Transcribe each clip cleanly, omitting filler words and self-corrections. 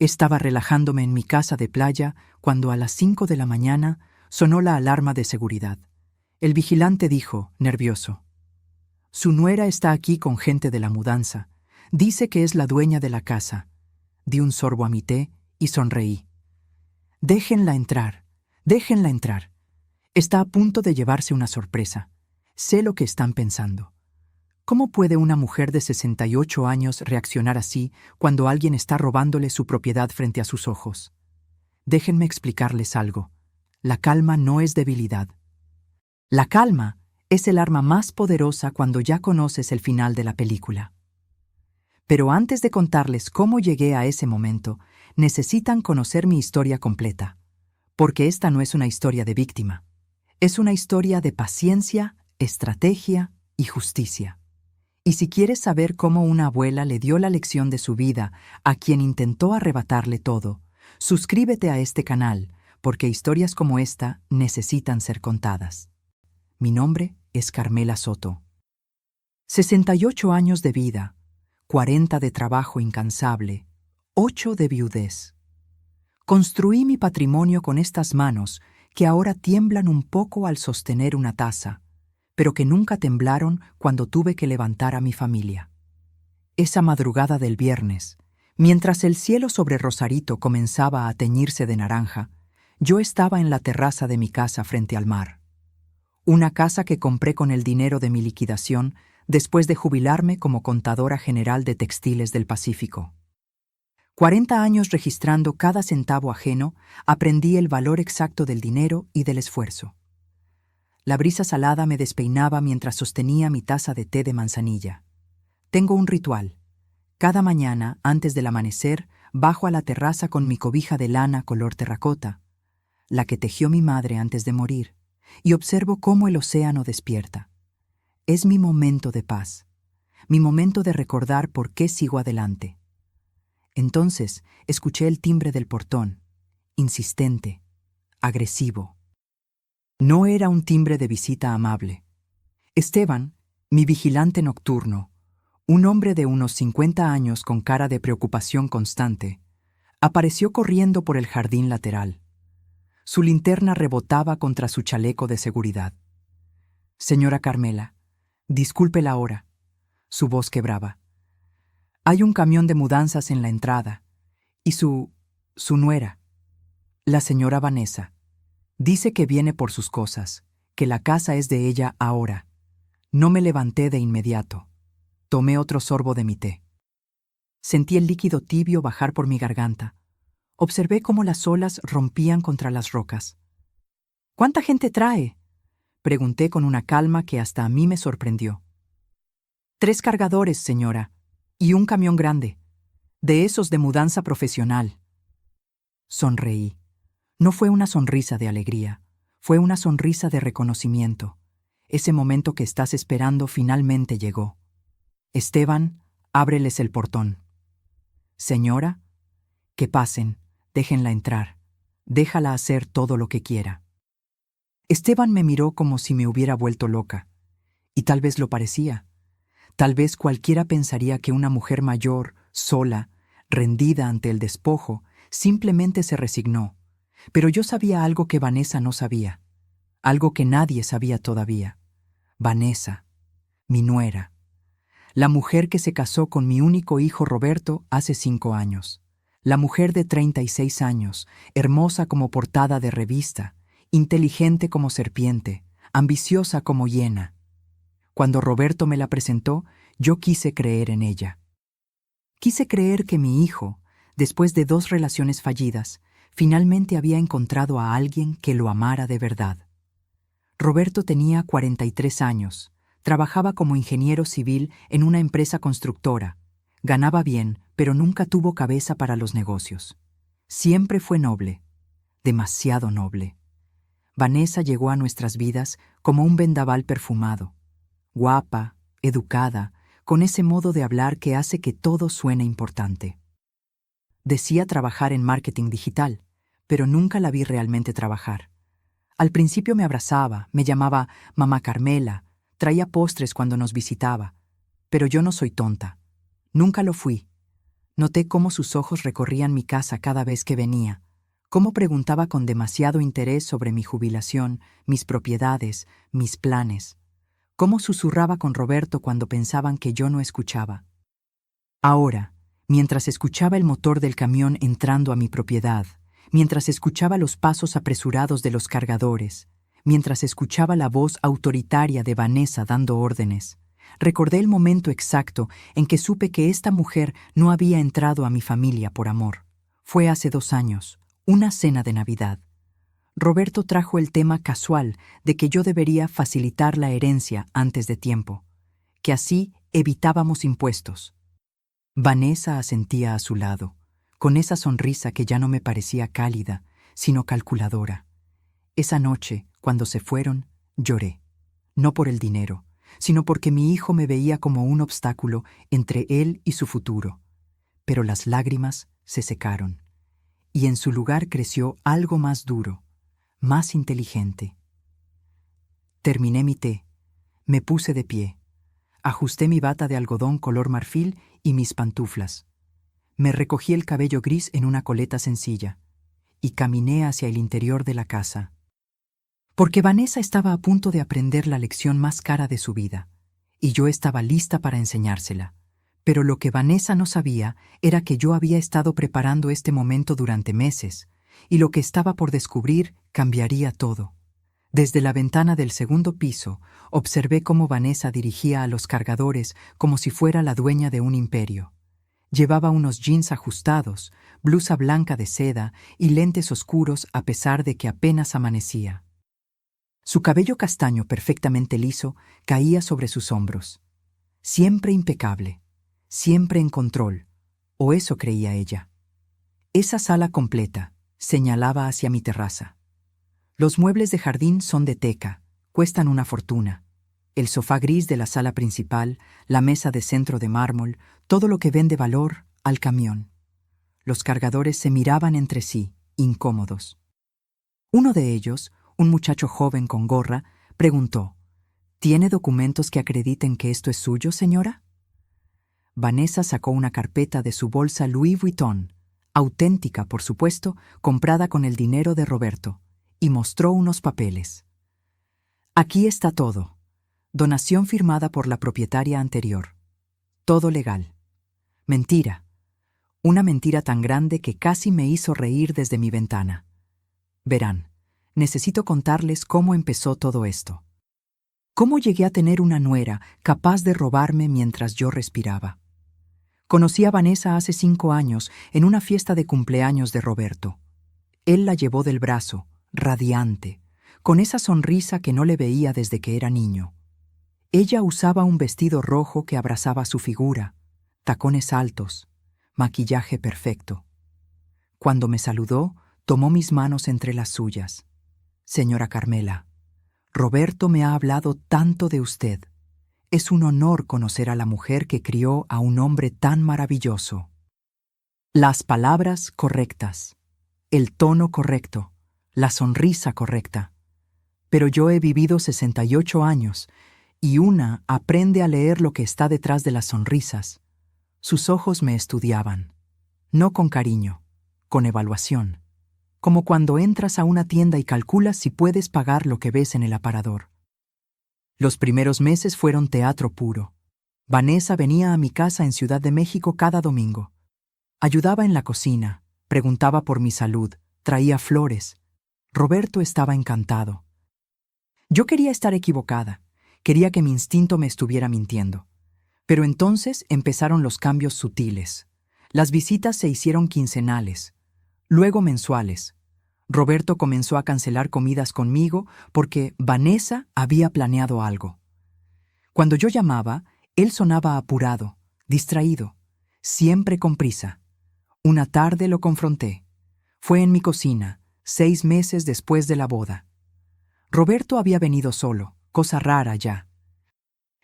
Estaba relajándome en mi casa de playa cuando a las 5 de la mañana sonó la alarma de seguridad. El vigilante dijo, nervioso: «Su nuera está aquí con gente de la mudanza. Dice que es la dueña de la casa». Di un sorbo a mi té y sonreí. «Déjenla entrar, déjenla entrar. Está a punto de llevarse una sorpresa. Sé lo que están pensando. ¿Cómo puede una mujer de 68 años reaccionar así cuando alguien está robándole su propiedad frente a sus ojos? Déjenme explicarles algo. La calma no es debilidad. La calma es el arma más poderosa cuando ya conoces el final de la película. Pero antes de contarles cómo llegué a ese momento, necesitan conocer mi historia completa. Porque esta no es una historia de víctima. Es una historia de paciencia, estrategia y justicia. Y si quieres saber cómo una abuela le dio la lección de su vida a quien intentó arrebatarle todo, suscríbete a este canal, porque historias como esta necesitan ser contadas. Mi nombre es Carmela Soto. 68 años de vida, 40 de trabajo incansable, 8 de viudez. Construí mi patrimonio con estas manos que ahora tiemblan un poco al sostener una taza, pero que nunca temblaron cuando tuve que levantar a mi familia. Esa madrugada del viernes, mientras el cielo sobre Rosarito comenzaba a teñirse de naranja, yo estaba en la terraza de mi casa frente al mar. Una casa que compré con el dinero de mi liquidación después de jubilarme como contadora general de Textiles del Pacífico. 40 años registrando cada centavo ajeno, aprendí el valor exacto del dinero y del esfuerzo. La brisa salada me despeinaba mientras sostenía mi taza de té de manzanilla. Tengo un ritual. Cada mañana, antes del amanecer, bajo a la terraza con mi cobija de lana color terracota, la que tejió mi madre antes de morir, y observo cómo el océano despierta. Es mi momento de paz, mi momento de recordar por qué sigo adelante. Entonces escuché el timbre del portón, insistente, agresivo. No era un timbre de visita amable. Esteban, mi vigilante nocturno, un hombre de unos 50 años con cara de preocupación constante, apareció corriendo por el jardín lateral. Su linterna rebotaba contra su chaleco de seguridad. «Señora Carmela, disculpe la hora». Su voz quebraba. «Hay un camión de mudanzas en la entrada, y su nuera, la señora Vanessa, dice que viene por sus cosas, que la casa es de ella ahora». No me levanté de inmediato. Tomé otro sorbo de mi té. Sentí el líquido tibio bajar por mi garganta. Observé cómo las olas rompían contra las rocas. «¿Cuánta gente trae?», pregunté con una calma que hasta a mí me sorprendió. «3 cargadores, señora, y un camión grande, de esos de mudanza profesional». Sonreí. No fue una sonrisa de alegría, fue una sonrisa de reconocimiento. Ese momento que estás esperando finalmente llegó. «Esteban, ábreles el portón». «Señora, que pasen, déjenla entrar, déjala hacer todo lo que quiera». Esteban me miró como si me hubiera vuelto loca, y tal vez lo parecía. Tal vez cualquiera pensaría que una mujer mayor, sola, rendida ante el despojo, simplemente se resignó. Pero yo sabía algo que Vanessa no sabía, algo que nadie sabía todavía. Vanessa, mi nuera, la mujer que se casó con mi único hijo Roberto hace 5 años. La mujer de 36 años, hermosa como portada de revista, inteligente como serpiente, ambiciosa como hiena. Cuando Roberto me la presentó, yo quise creer en ella. Quise creer que mi hijo, después de 2 relaciones fallidas, finalmente había encontrado a alguien que lo amara de verdad. Roberto tenía 43 años, trabajaba como ingeniero civil en una empresa constructora, ganaba bien, pero nunca tuvo cabeza para los negocios. Siempre fue noble, demasiado noble. Vanessa llegó a nuestras vidas como un vendaval perfumado, guapa, educada, con ese modo de hablar que hace que todo suene importante. Decía trabajar en marketing digital, pero nunca la vi realmente trabajar. Al principio me abrazaba, me llamaba Mamá Carmela, traía postres cuando nos visitaba, pero yo no soy tonta. Nunca lo fui. Noté cómo sus ojos recorrían mi casa cada vez que venía, cómo preguntaba con demasiado interés sobre mi jubilación, mis propiedades, mis planes, cómo susurraba con Roberto cuando pensaban que yo no escuchaba. Ahora, mientras escuchaba el motor del camión entrando a mi propiedad, mientras escuchaba los pasos apresurados de los cargadores, mientras escuchaba la voz autoritaria de Vanessa dando órdenes, recordé el momento exacto en que supe que esta mujer no había entrado a mi familia por amor. Fue hace 2 años, una cena de Navidad. Roberto trajo el tema casual de que yo debería facilitar la herencia antes de tiempo, que así evitábamos impuestos. Vanessa asentía a su lado, con esa sonrisa que ya no me parecía cálida, sino calculadora. Esa noche, cuando se fueron, lloré, no por el dinero, sino porque mi hijo me veía como un obstáculo entre él y su futuro. Pero las lágrimas se secaron, y en su lugar creció algo más duro, más inteligente. Terminé mi té, me puse de pie, ajusté mi bata de algodón color marfil y mis pantuflas. Me recogí el cabello gris en una coleta sencilla y caminé hacia el interior de la casa. Porque Vanessa estaba a punto de aprender la lección más cara de su vida, y yo estaba lista para enseñársela. Pero lo que Vanessa no sabía era que yo había estado preparando este momento durante meses, y lo que estaba por descubrir cambiaría todo. Desde la ventana del segundo piso, observé cómo Vanessa dirigía a los cargadores como si fuera la dueña de un imperio. Llevaba unos jeans ajustados, blusa blanca de seda y lentes oscuros a pesar de que apenas amanecía. Su cabello castaño perfectamente liso caía sobre sus hombros. Siempre impecable, siempre en control, o eso creía ella. Esa sala completa señalaba hacia mi terraza. Los muebles de jardín son de teca, cuestan una fortuna. El sofá gris de la sala principal, la mesa de centro de mármol, todo lo que vende valor al camión. Los cargadores se miraban entre sí, incómodos. Uno de ellos, un muchacho joven con gorra, preguntó: ¿Tiene documentos que acrediten que esto es suyo, señora? Vanessa sacó una carpeta de su bolsa Louis Vuitton, auténtica, por supuesto, comprada con el dinero de Roberto, y mostró unos papeles. Aquí está todo. Donación firmada por la propietaria anterior. Todo legal. Mentira. Una mentira tan grande que casi me hizo reír desde mi ventana. Verán, necesito contarles cómo empezó todo esto. Cómo llegué a tener una nuera capaz de robarme mientras yo respiraba. Conocí a Vanessa hace 5 años en una fiesta de cumpleaños de Roberto. Él la llevó del brazo, radiante, con esa sonrisa que no le veía desde que era niño. Ella usaba un vestido rojo que abrazaba su figura, tacones altos, maquillaje perfecto. Cuando me saludó, tomó mis manos entre las suyas. Señora Carmela, Roberto me ha hablado tanto de usted. Es un honor conocer a la mujer que crió a un hombre tan maravilloso. Las palabras correctas, el tono correcto, la sonrisa correcta. Pero yo he vivido 68 años y una aprende a leer lo que está detrás de las sonrisas. Sus ojos me estudiaban, no con cariño, con evaluación, como cuando entras a una tienda y calculas si puedes pagar lo que ves en el aparador. Los primeros meses fueron teatro puro. Vanessa venía a mi casa en Ciudad de México cada domingo. Ayudaba en la cocina, preguntaba por mi salud, traía flores. Roberto estaba encantado. Yo quería estar equivocada, quería que mi instinto me estuviera mintiendo. Pero entonces empezaron los cambios sutiles. Las visitas se hicieron quincenales, luego mensuales. Roberto comenzó a cancelar comidas conmigo porque Vanessa había planeado algo. Cuando yo llamaba, él sonaba apurado, distraído, siempre con prisa. Una tarde lo confronté. Fue en mi cocina, 6 meses después de la boda. Roberto había venido solo, cosa rara ya.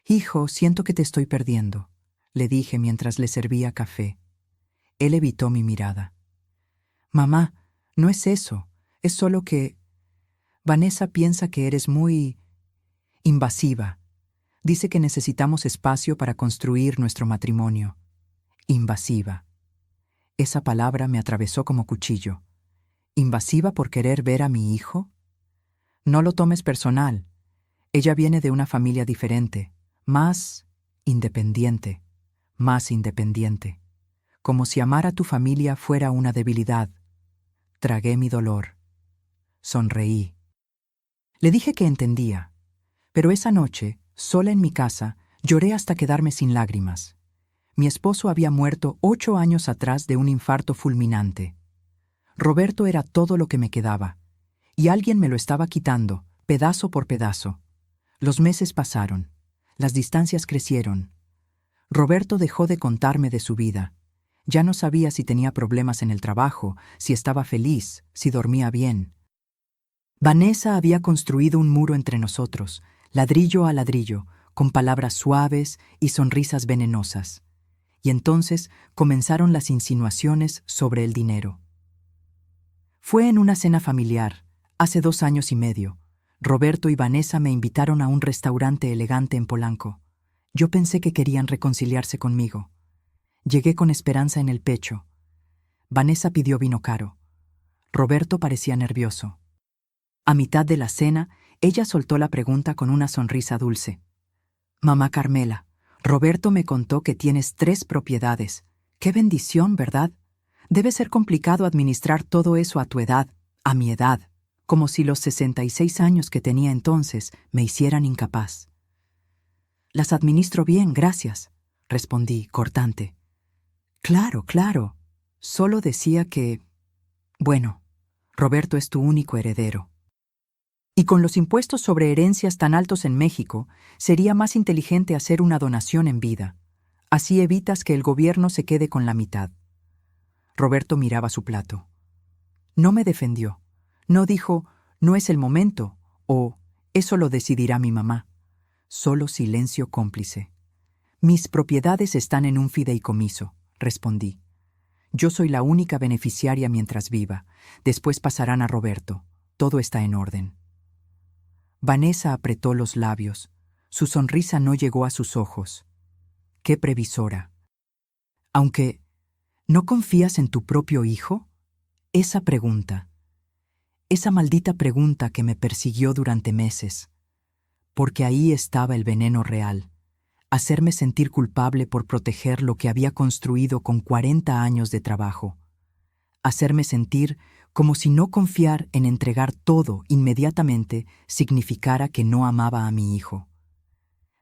«Hijo, siento que te estoy perdiendo», le dije mientras le servía café. Él evitó mi mirada. «Mamá, no es eso, es solo que Vanessa piensa que eres muy invasiva. Dice que necesitamos espacio para construir nuestro matrimonio. Invasiva». Esa palabra me atravesó como cuchillo. ¿Invasiva por querer ver a mi hijo? No lo tomes personal. Ella viene de una familia diferente, más independiente, más independiente. Como si amar a tu familia fuera una debilidad. Tragué mi dolor. Sonreí. Le dije que entendía, pero esa noche, sola en mi casa, lloré hasta quedarme sin lágrimas. Mi esposo había muerto 8 años atrás de un infarto fulminante. Roberto era todo lo que me quedaba, y alguien me lo estaba quitando, pedazo por pedazo. Los meses pasaron, las distancias crecieron. Roberto dejó de contarme de su vida. Ya no sabía si tenía problemas en el trabajo, si estaba feliz, si dormía bien. Vanessa había construido un muro entre nosotros, ladrillo a ladrillo, con palabras suaves y sonrisas venenosas. Y entonces comenzaron las insinuaciones sobre el dinero. Fue en una cena familiar, hace 2 años y medio. Roberto y Vanessa me invitaron a un restaurante elegante en Polanco. Yo pensé que querían reconciliarse conmigo. Llegué con esperanza en el pecho. Vanessa pidió vino caro. Roberto parecía nervioso. A mitad de la cena, ella soltó la pregunta con una sonrisa dulce. «Mamá Carmela, Roberto me contó que tienes 3 propiedades. ¡Qué bendición!, ¿verdad? Debe ser complicado administrar todo eso a tu edad, a mi edad, como si los 66 años que tenía entonces me hicieran incapaz». «Las administro bien, gracias», respondí, cortante. «Claro, claro. Solo decía que... Bueno, Roberto es tu único heredero. Y con los impuestos sobre herencias tan altos en México, sería más inteligente hacer una donación en vida. Así evitas que el gobierno se quede con la mitad». Roberto miraba su plato. No me defendió. No dijo, «No es el momento», o «Eso lo decidirá mi mamá». Solo silencio cómplice. «Mis propiedades están en un fideicomiso», respondí. «Yo soy la única beneficiaria mientras viva. Después pasarán a Roberto. Todo está en orden». Vanessa apretó los labios. Su sonrisa no llegó a sus ojos. ¡Qué previsora! Aunque, ¿no confías en tu propio hijo? Esa pregunta. Esa maldita pregunta que me persiguió durante meses. Porque ahí estaba el veneno real. Hacerme sentir culpable por proteger lo que había construido con 40 años de trabajo. Hacerme sentir como si no confiar en entregar todo inmediatamente significara que no amaba a mi hijo.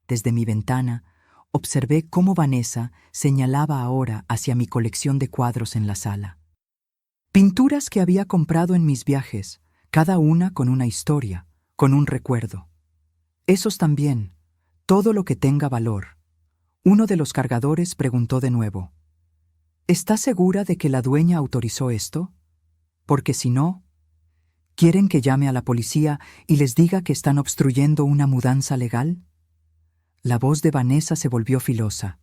Desde mi ventana, observé cómo Vanessa señalaba ahora hacia mi colección de cuadros en la sala. Pinturas que había comprado en mis viajes, cada una con una historia, con un recuerdo. Esos también, todo lo que tenga valor. Uno de los cargadores preguntó de nuevo, «¿Estás segura de que la dueña autorizó esto? Porque si no, ¿quieren que llame a la policía y les diga que están obstruyendo una mudanza legal?» La voz de Vanessa se volvió filosa.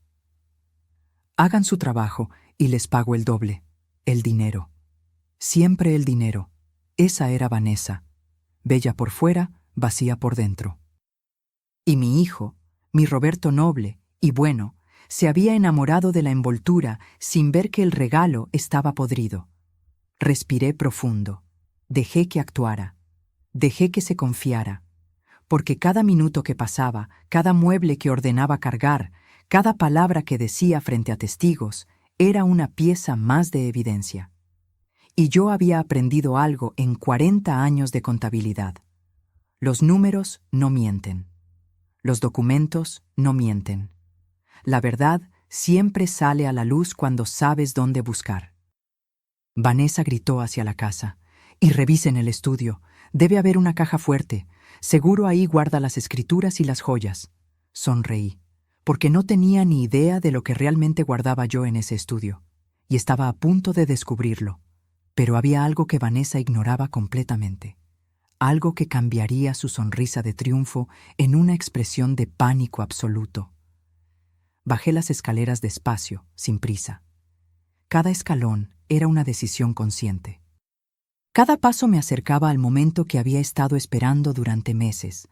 «Hagan su trabajo y les pago el doble. El dinero. Siempre el dinero». Esa era Vanessa. Bella por fuera, vacía por dentro. Y mi hijo, mi Roberto noble y bueno, se había enamorado de la envoltura sin ver que el regalo estaba podrido. Respiré profundo. Dejé que actuara. Dejé que se confiara. Porque cada minuto que pasaba, cada mueble que ordenaba cargar, cada palabra que decía frente a testigos, era una pieza más de evidencia. Y yo había aprendido algo en 40 años de contabilidad. Los números no mienten. Los documentos no mienten. La verdad siempre sale a la luz cuando sabes dónde buscar. Vanessa gritó hacia la casa. «Y revisen el estudio. Debe haber una caja fuerte. Seguro ahí guarda las escrituras y las joyas». Sonreí, porque no tenía ni idea de lo que realmente guardaba yo en ese estudio, y estaba a punto de descubrirlo. Pero había algo que Vanessa ignoraba completamente. Algo que cambiaría su sonrisa de triunfo en una expresión de pánico absoluto. Bajé las escaleras despacio, sin prisa. Cada escalón era una decisión consciente. Cada paso me acercaba al momento que había estado esperando durante meses.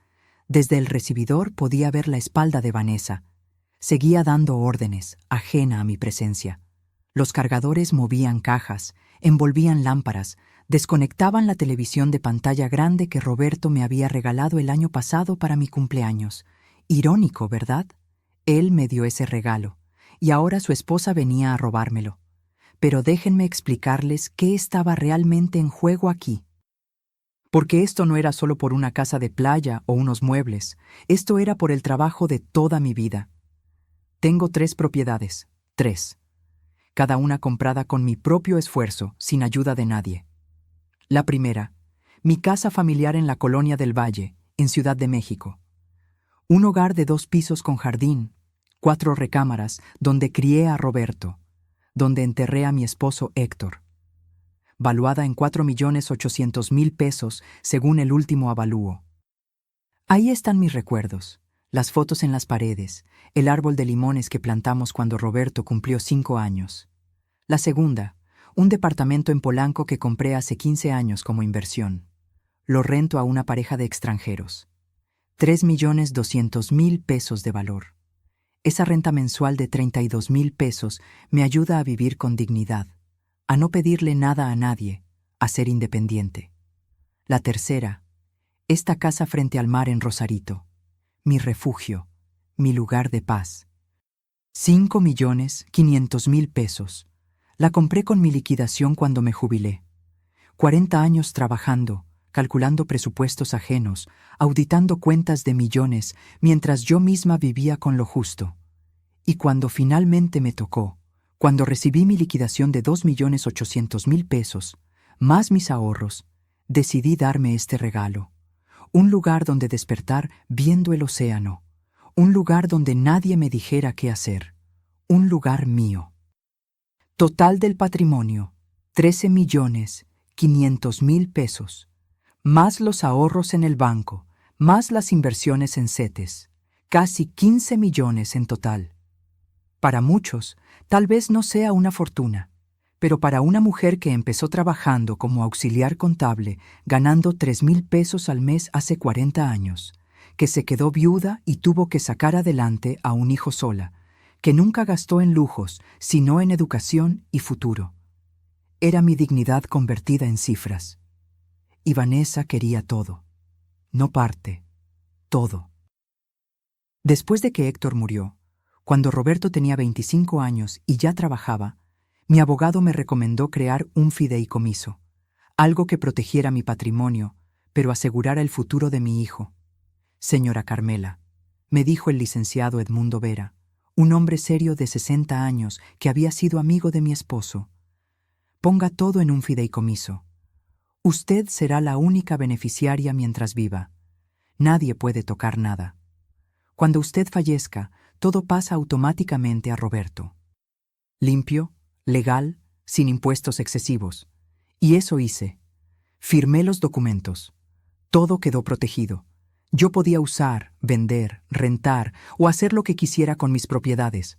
Desde el recibidor podía ver la espalda de Vanessa. Seguía dando órdenes, ajena a mi presencia. Los cargadores movían cajas, envolvían lámparas, desconectaban la televisión de pantalla grande que Roberto me había regalado el año pasado para mi cumpleaños. Irónico, ¿verdad? Él me dio ese regalo, y ahora su esposa venía a robármelo. Pero déjenme explicarles qué estaba realmente en juego aquí. Porque esto no era solo por una casa de playa o unos muebles, esto era por el trabajo de toda mi vida. Tengo 3 propiedades, 3. Cada una comprada con mi propio esfuerzo, sin ayuda de nadie. La primera, mi casa familiar en la Colonia del Valle, en Ciudad de México. Un hogar de 2 pisos con jardín, 4 recámaras, donde crié a Roberto, donde enterré a mi esposo Héctor. Valuada en 4.800.000 pesos según el último avalúo. Ahí están mis recuerdos, las fotos en las paredes, el árbol de limones que plantamos cuando Roberto cumplió 5 años. La segunda, un departamento en Polanco que compré hace 15 años como inversión. Lo rento a una pareja de extranjeros. 3.200.000 pesos de valor. Esa renta mensual de 32.000 pesos me ayuda a vivir con dignidad, a no pedirle nada a nadie, a ser independiente. La tercera, esta casa frente al mar en Rosarito, mi refugio, mi lugar de paz. 5.500.000 pesos. La compré con mi liquidación cuando me jubilé. 40 años trabajando, calculando presupuestos ajenos, auditando cuentas de millones, mientras yo misma vivía con lo justo. Y cuando finalmente me tocó, cuando recibí mi liquidación de 2.800.000 pesos, más mis ahorros, decidí darme este regalo. Un lugar donde despertar viendo el océano. Un lugar donde nadie me dijera qué hacer. Un lugar mío. Total del patrimonio, 13.500.000 pesos. Más los ahorros en el banco, más las inversiones en CETES. Casi 15 millones en total. Para muchos, tal vez no sea una fortuna, pero para una mujer que empezó trabajando como auxiliar contable, ganando 3.000 pesos al mes hace 40 años, que se quedó viuda y tuvo que sacar adelante a un hijo sola, que nunca gastó en lujos, sino en educación y futuro. Era mi dignidad convertida en cifras. Y Vanessa quería todo. No parte, todo. Después de que Héctor murió, cuando Roberto tenía 25 años y ya trabajaba, mi abogado me recomendó crear un fideicomiso, algo que protegiera mi patrimonio, pero asegurara el futuro de mi hijo. Señora Carmela, me dijo el licenciado Edmundo Vera, un hombre serio de 60 años que había sido amigo de mi esposo. Ponga todo en un fideicomiso. Usted será la única beneficiaria mientras viva. Nadie puede tocar nada. Cuando usted fallezca, todo pasa automáticamente a Roberto. Limpio, legal, sin impuestos excesivos. Y eso hice. Firmé los documentos. Todo quedó protegido. Yo podía usar, vender, rentar o hacer lo que quisiera con mis propiedades,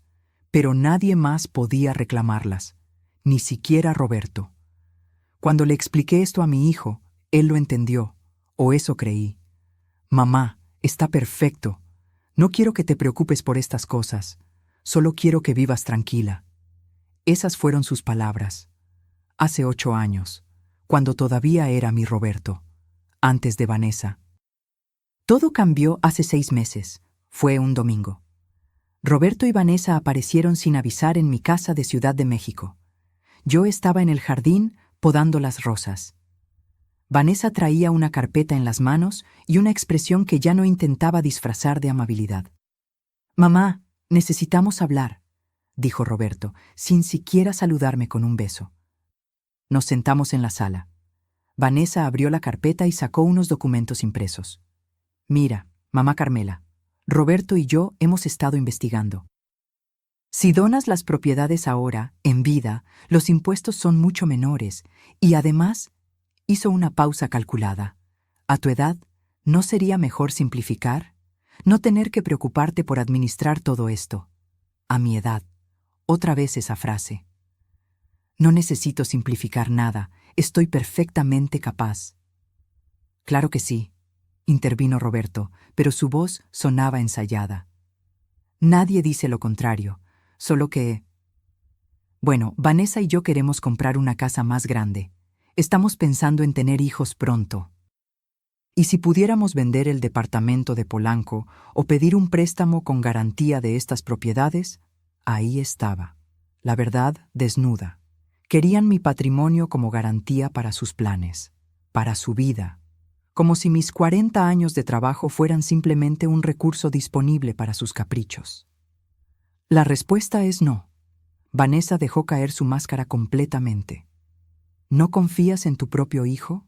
pero nadie más podía reclamarlas, ni siquiera Roberto. Cuando le expliqué esto a mi hijo, él lo entendió, o eso creí. Mamá, está perfecto. No quiero que te preocupes por estas cosas. Solo quiero que vivas tranquila. Esas fueron sus palabras. Hace 8 años, cuando todavía era mi Roberto, antes de Vanessa. Todo cambió hace 6 meses. Fue un domingo. Roberto y Vanessa aparecieron sin avisar en mi casa de Ciudad de México. Yo estaba en el jardín podando las rosas. Vanessa traía una carpeta en las manos y una expresión que ya no intentaba disfrazar de amabilidad. «Mamá, necesitamos hablar», dijo Roberto, sin siquiera saludarme con un beso. Nos sentamos en la sala. Vanessa abrió la carpeta y sacó unos documentos impresos. «Mira, mamá Carmela, Roberto y yo hemos estado investigando. Si donas las propiedades ahora, en vida, los impuestos son mucho menores y además, hizo una pausa calculada. A tu edad, ¿no sería mejor simplificar? No tener que preocuparte por administrar todo esto. A mi edad, otra vez esa frase. No necesito simplificar nada, estoy perfectamente capaz». «Claro que sí», intervino Roberto, pero su voz sonaba ensayada. «Nadie dice lo contrario, solo que...» Bueno, Vanessa y yo queremos comprar una casa más grande. Estamos pensando en tener hijos pronto. ¿Y si pudiéramos vender el departamento de Polanco o pedir un préstamo con garantía de estas propiedades? Ahí estaba, la verdad desnuda. Querían mi patrimonio como garantía para sus planes, para su vida, como si mis 40 años de trabajo fueran simplemente un recurso disponible para sus caprichos. La respuesta es no. Vanessa dejó caer su máscara completamente. ¿No confías en tu propio hijo?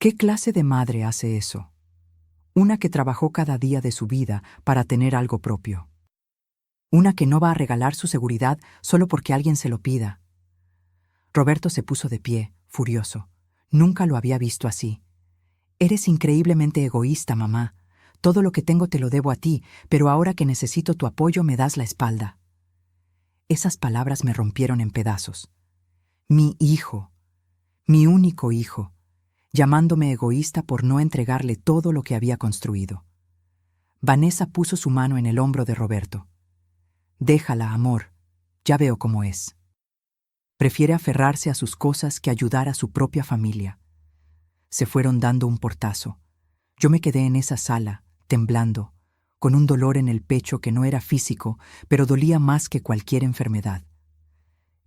¿Qué clase de madre hace eso? Una que trabajó cada día de su vida para tener algo propio. Una que no va a regalar su seguridad solo porque alguien se lo pida. Roberto se puso de pie, furioso. Nunca lo había visto así. Eres increíblemente egoísta, mamá. Todo lo que tengo te lo debo a ti, pero ahora que necesito tu apoyo me das la espalda. Esas palabras me rompieron en pedazos. Mi hijo, mi único hijo, llamándome egoísta por no entregarle todo lo que había construido. Vanessa puso su mano en el hombro de Roberto. Déjala, amor. Ya veo cómo es. Prefiere aferrarse a sus cosas que ayudar a su propia familia. Se fueron dando un portazo. Yo me quedé en esa sala, temblando, con un dolor en el pecho que no era físico, pero dolía más que cualquier enfermedad.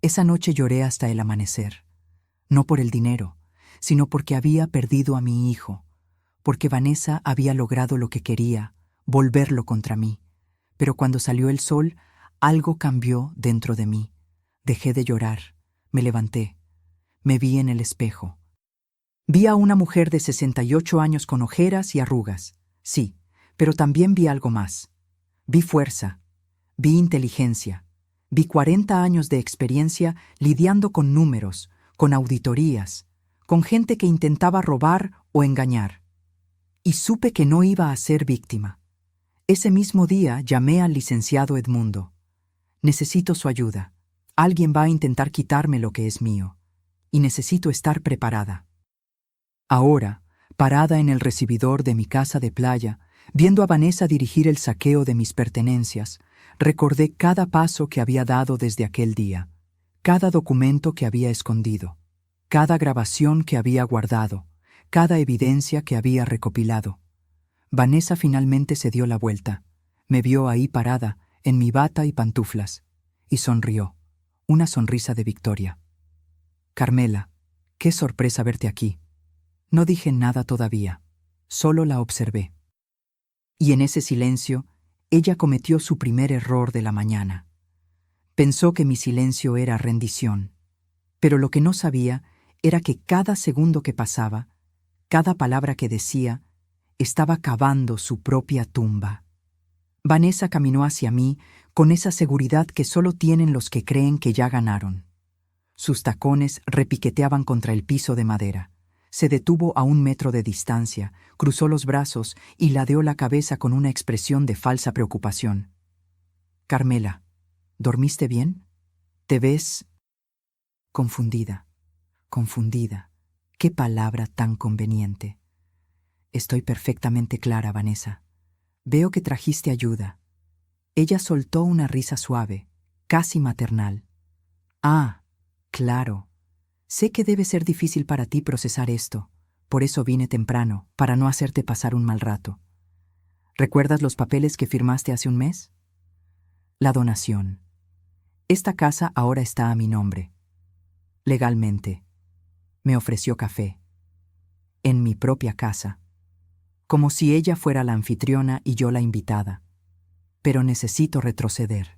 Esa noche lloré hasta el amanecer. No por el dinero, sino porque había perdido a mi hijo, porque Vanessa había logrado lo que quería, volverlo contra mí. Pero cuando salió el sol, algo cambió dentro de mí. Dejé de llorar, me levanté, me vi en el espejo. Vi a una mujer de 68 años con ojeras y arrugas, sí, pero también vi algo más. Vi fuerza, vi inteligencia, vi 40 años de experiencia lidiando con números, con auditorías, con gente que intentaba robar o engañar. Y supe que no iba a ser víctima. Ese mismo día llamé al licenciado Edmundo. Necesito su ayuda. Alguien va a intentar quitarme lo que es mío. Y necesito estar preparada. Ahora, parada en el recibidor de mi casa de playa, viendo a Vanessa dirigir el saqueo de mis pertenencias, recordé cada paso que había dado desde aquel día, cada documento que había escondido, cada grabación que había guardado, cada evidencia que había recopilado. Vanessa finalmente se dio la vuelta, me vio ahí parada, en mi bata y pantuflas, y sonrió, una sonrisa de victoria. Carmela, qué sorpresa verte aquí. No dije nada todavía, solo la observé. Y en ese silencio, ella cometió su primer error de la mañana. Pensó que mi silencio era rendición, pero lo que no sabía era que cada segundo que pasaba, cada palabra que decía, estaba cavando su propia tumba. Vanessa caminó hacia mí con esa seguridad que solo tienen los que creen que ya ganaron. Sus tacones repiqueteaban contra el piso de madera. Se detuvo a 1 metro de distancia, cruzó los brazos y ladeó la cabeza con una expresión de falsa preocupación. Carmela, ¿dormiste bien? ¿Te ves? Confundida, confundida. Qué palabra tan conveniente. Estoy perfectamente clara, Vanessa. Veo que trajiste ayuda. Ella soltó una risa suave, casi maternal. Ah, claro. Sé que debe ser difícil para ti procesar esto. Por eso vine temprano, para no hacerte pasar un mal rato. ¿Recuerdas los papeles que firmaste hace un mes? La donación. Esta casa ahora está a mi nombre. Legalmente. Me ofreció café. En mi propia casa. Como si ella fuera la anfitriona y yo la invitada. Pero necesito retroceder.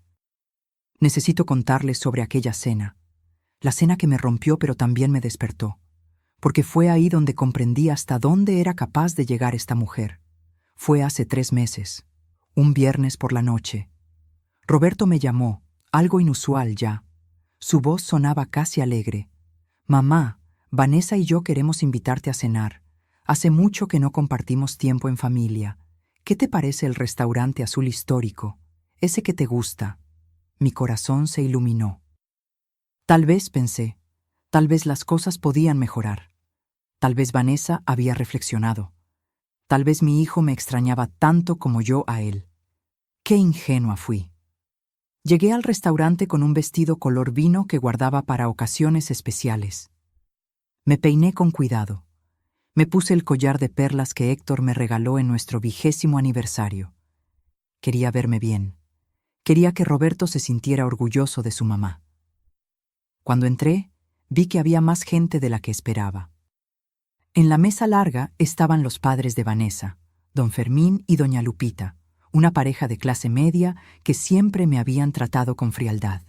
Necesito contarles sobre aquella cena. La cena que me rompió pero también me despertó. Porque fue ahí donde comprendí hasta dónde era capaz de llegar esta mujer. Fue hace 3 meses. Un viernes por la noche. Roberto me llamó, algo inusual ya. Su voz sonaba casi alegre. Mamá, Vanessa y yo queremos invitarte a cenar. Hace mucho que no compartimos tiempo en familia. ¿Qué te parece el restaurante azul histórico? Ese que te gusta. Mi corazón se iluminó. Tal vez, pensé, tal vez las cosas podían mejorar. Tal vez Vanessa había reflexionado. Tal vez mi hijo me extrañaba tanto como yo a él. Qué ingenua fui. Llegué al restaurante con un vestido color vino que guardaba para ocasiones especiales. Me peiné con cuidado. Me puse el collar de perlas que Héctor me regaló en nuestro 20º aniversario. Quería verme bien. Quería que Roberto se sintiera orgulloso de su mamá. Cuando entré, vi que había más gente de la que esperaba. En la mesa larga estaban los padres de Vanessa, don Fermín y doña Lupita, una pareja de clase media que siempre me habían tratado con frialdad.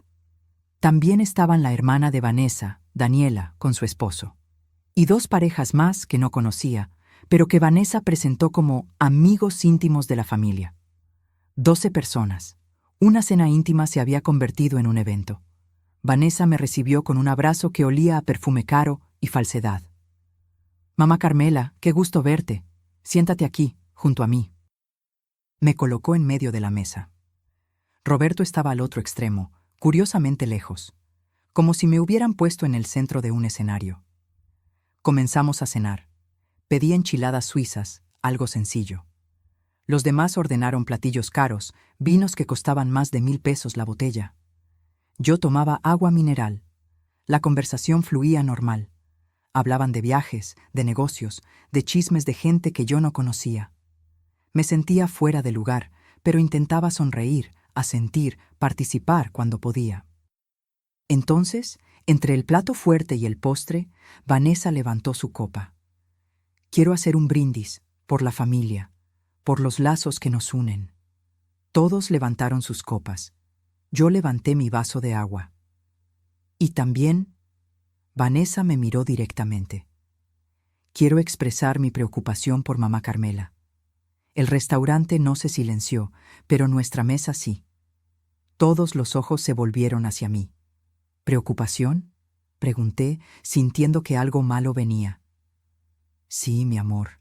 También estaban la hermana de Vanessa, Daniela, con su esposo, y dos parejas más que no conocía, pero que Vanessa presentó como amigos íntimos de la familia. 12 personas. Una cena íntima se había convertido en un evento. Vanessa me recibió con un abrazo que olía a perfume caro y falsedad. «Mamá Carmela, qué gusto verte. Siéntate aquí, junto a mí». Me colocó en medio de la mesa. Roberto estaba al otro extremo, curiosamente lejos, como si me hubieran puesto en el centro de un escenario. Comenzamos a cenar. Pedí enchiladas suizas, algo sencillo. Los demás ordenaron platillos caros, vinos que costaban más de 1,000 pesos la botella. Yo tomaba agua mineral. La conversación fluía normal. Hablaban de viajes, de negocios, de chismes de gente que yo no conocía. Me sentía fuera de lugar, pero intentaba sonreír, asentir, participar cuando podía. Entonces, entre el plato fuerte y el postre, Vanessa levantó su copa. «Quiero hacer un brindis, por la familia, por los lazos que nos unen». Todos levantaron sus copas. Yo levanté mi vaso de agua. Y también, Vanessa me miró directamente. «Quiero expresar mi preocupación por mamá Carmela». El restaurante no se silenció, pero nuestra mesa sí. Todos los ojos se volvieron hacia mí. «¿Preocupación?», pregunté, sintiendo que algo malo venía. «Sí, mi amor.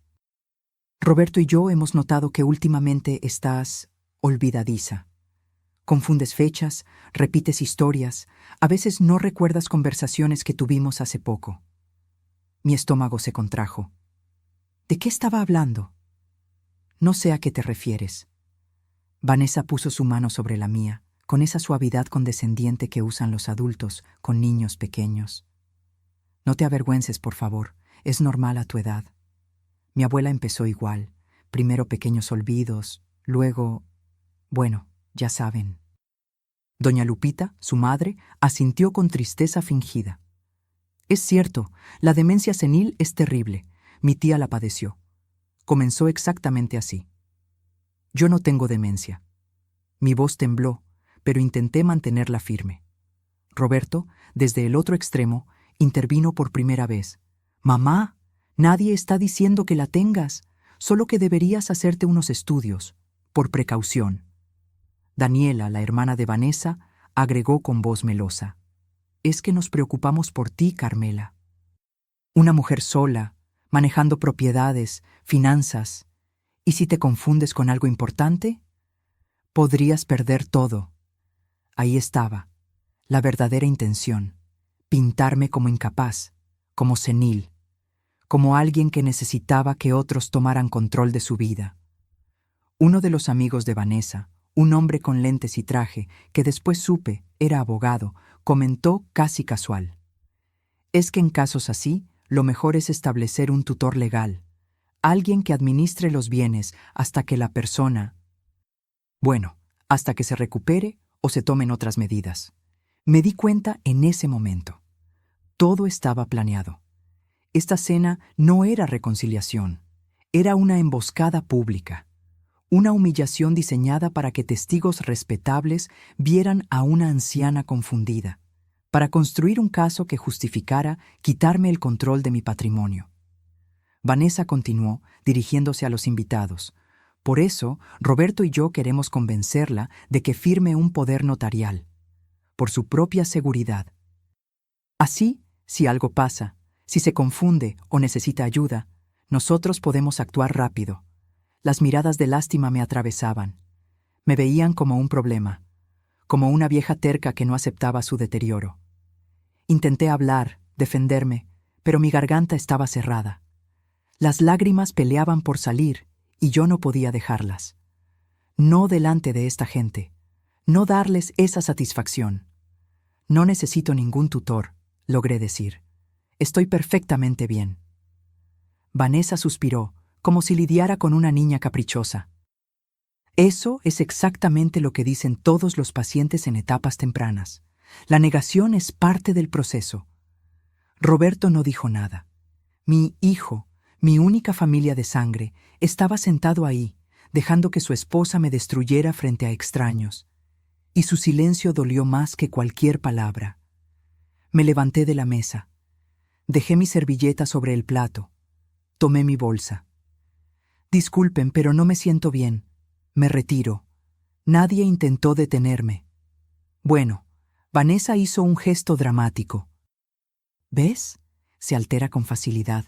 Roberto y yo hemos notado que últimamente estás olvidadiza. Confundes fechas, repites historias, a veces no recuerdas conversaciones que tuvimos hace poco». Mi estómago se contrajo. ¿De qué estaba hablando? «No sé a qué te refieres». Vanessa puso su mano sobre la mía, con esa suavidad condescendiente que usan los adultos con niños pequeños. «No te avergüences, por favor, es normal a tu edad. Mi abuela empezó igual, primero pequeños olvidos, luego... bueno, ya saben». Doña Lupita, su madre, asintió con tristeza fingida. «Es cierto, la demencia senil es terrible. Mi tía la padeció. Comenzó exactamente así. Yo no tengo demencia». Mi voz tembló, pero intenté mantenerla firme. Roberto, desde el otro extremo, intervino por primera vez. «Mamá, nadie está diciendo que la tengas, solo que deberías hacerte unos estudios, por precaución». Daniela, la hermana de Vanessa, agregó con voz melosa. «Es que nos preocupamos por ti, Carmela. Una mujer sola, manejando propiedades, finanzas. ¿Y si te confundes con algo importante? Podrías perder todo». Ahí estaba, la verdadera intención: pintarme como incapaz, como senil, como alguien que necesitaba que otros tomaran control de su vida. Uno de los amigos de Vanessa, un hombre con lentes y traje, que después supe era abogado, comentó casi casual: «Es que en casos así, lo mejor es establecer un tutor legal, alguien que administre los bienes hasta que la persona... bueno, hasta que se recupere o se tomen otras medidas». Me di cuenta en ese momento. Todo estaba planeado. Esta cena no era reconciliación, era una emboscada pública. Una humillación diseñada para que testigos respetables vieran a una anciana confundida, para construir un caso que justificara quitarme el control de mi patrimonio. Vanessa continuó, dirigiéndose a los invitados: «Por eso, Roberto y yo queremos convencerla de que firme un poder notarial, por su propia seguridad. Así, si algo pasa, si se confunde o necesita ayuda, nosotros podemos actuar rápido». Las miradas de lástima me atravesaban. Me veían como un problema, como una vieja terca que no aceptaba su deterioro. Intenté hablar, defenderme, pero mi garganta estaba cerrada. Las lágrimas peleaban por salir y yo no podía dejarlas. No delante de esta gente, No darles esa satisfacción. No necesito ningún tutor, logré decir. Estoy perfectamente bien. Vanessa suspiró, como si lidiara con una niña caprichosa. Eso es exactamente lo que dicen todos los pacientes en etapas tempranas. La negación es parte del proceso. Roberto no dijo nada. Mi hijo, mi única familia de sangre, estaba sentado ahí, dejando que su esposa me destruyera frente a extraños. Y su silencio dolió más que cualquier palabra. Me levanté de la mesa. Dejé mi servilleta sobre el plato. Tomé mi bolsa. Disculpen, pero no me siento bien. Me retiro. Nadie intentó detenerme. Bueno, Vanessa hizo un gesto dramático. ¿Ves? Se altera con facilidad.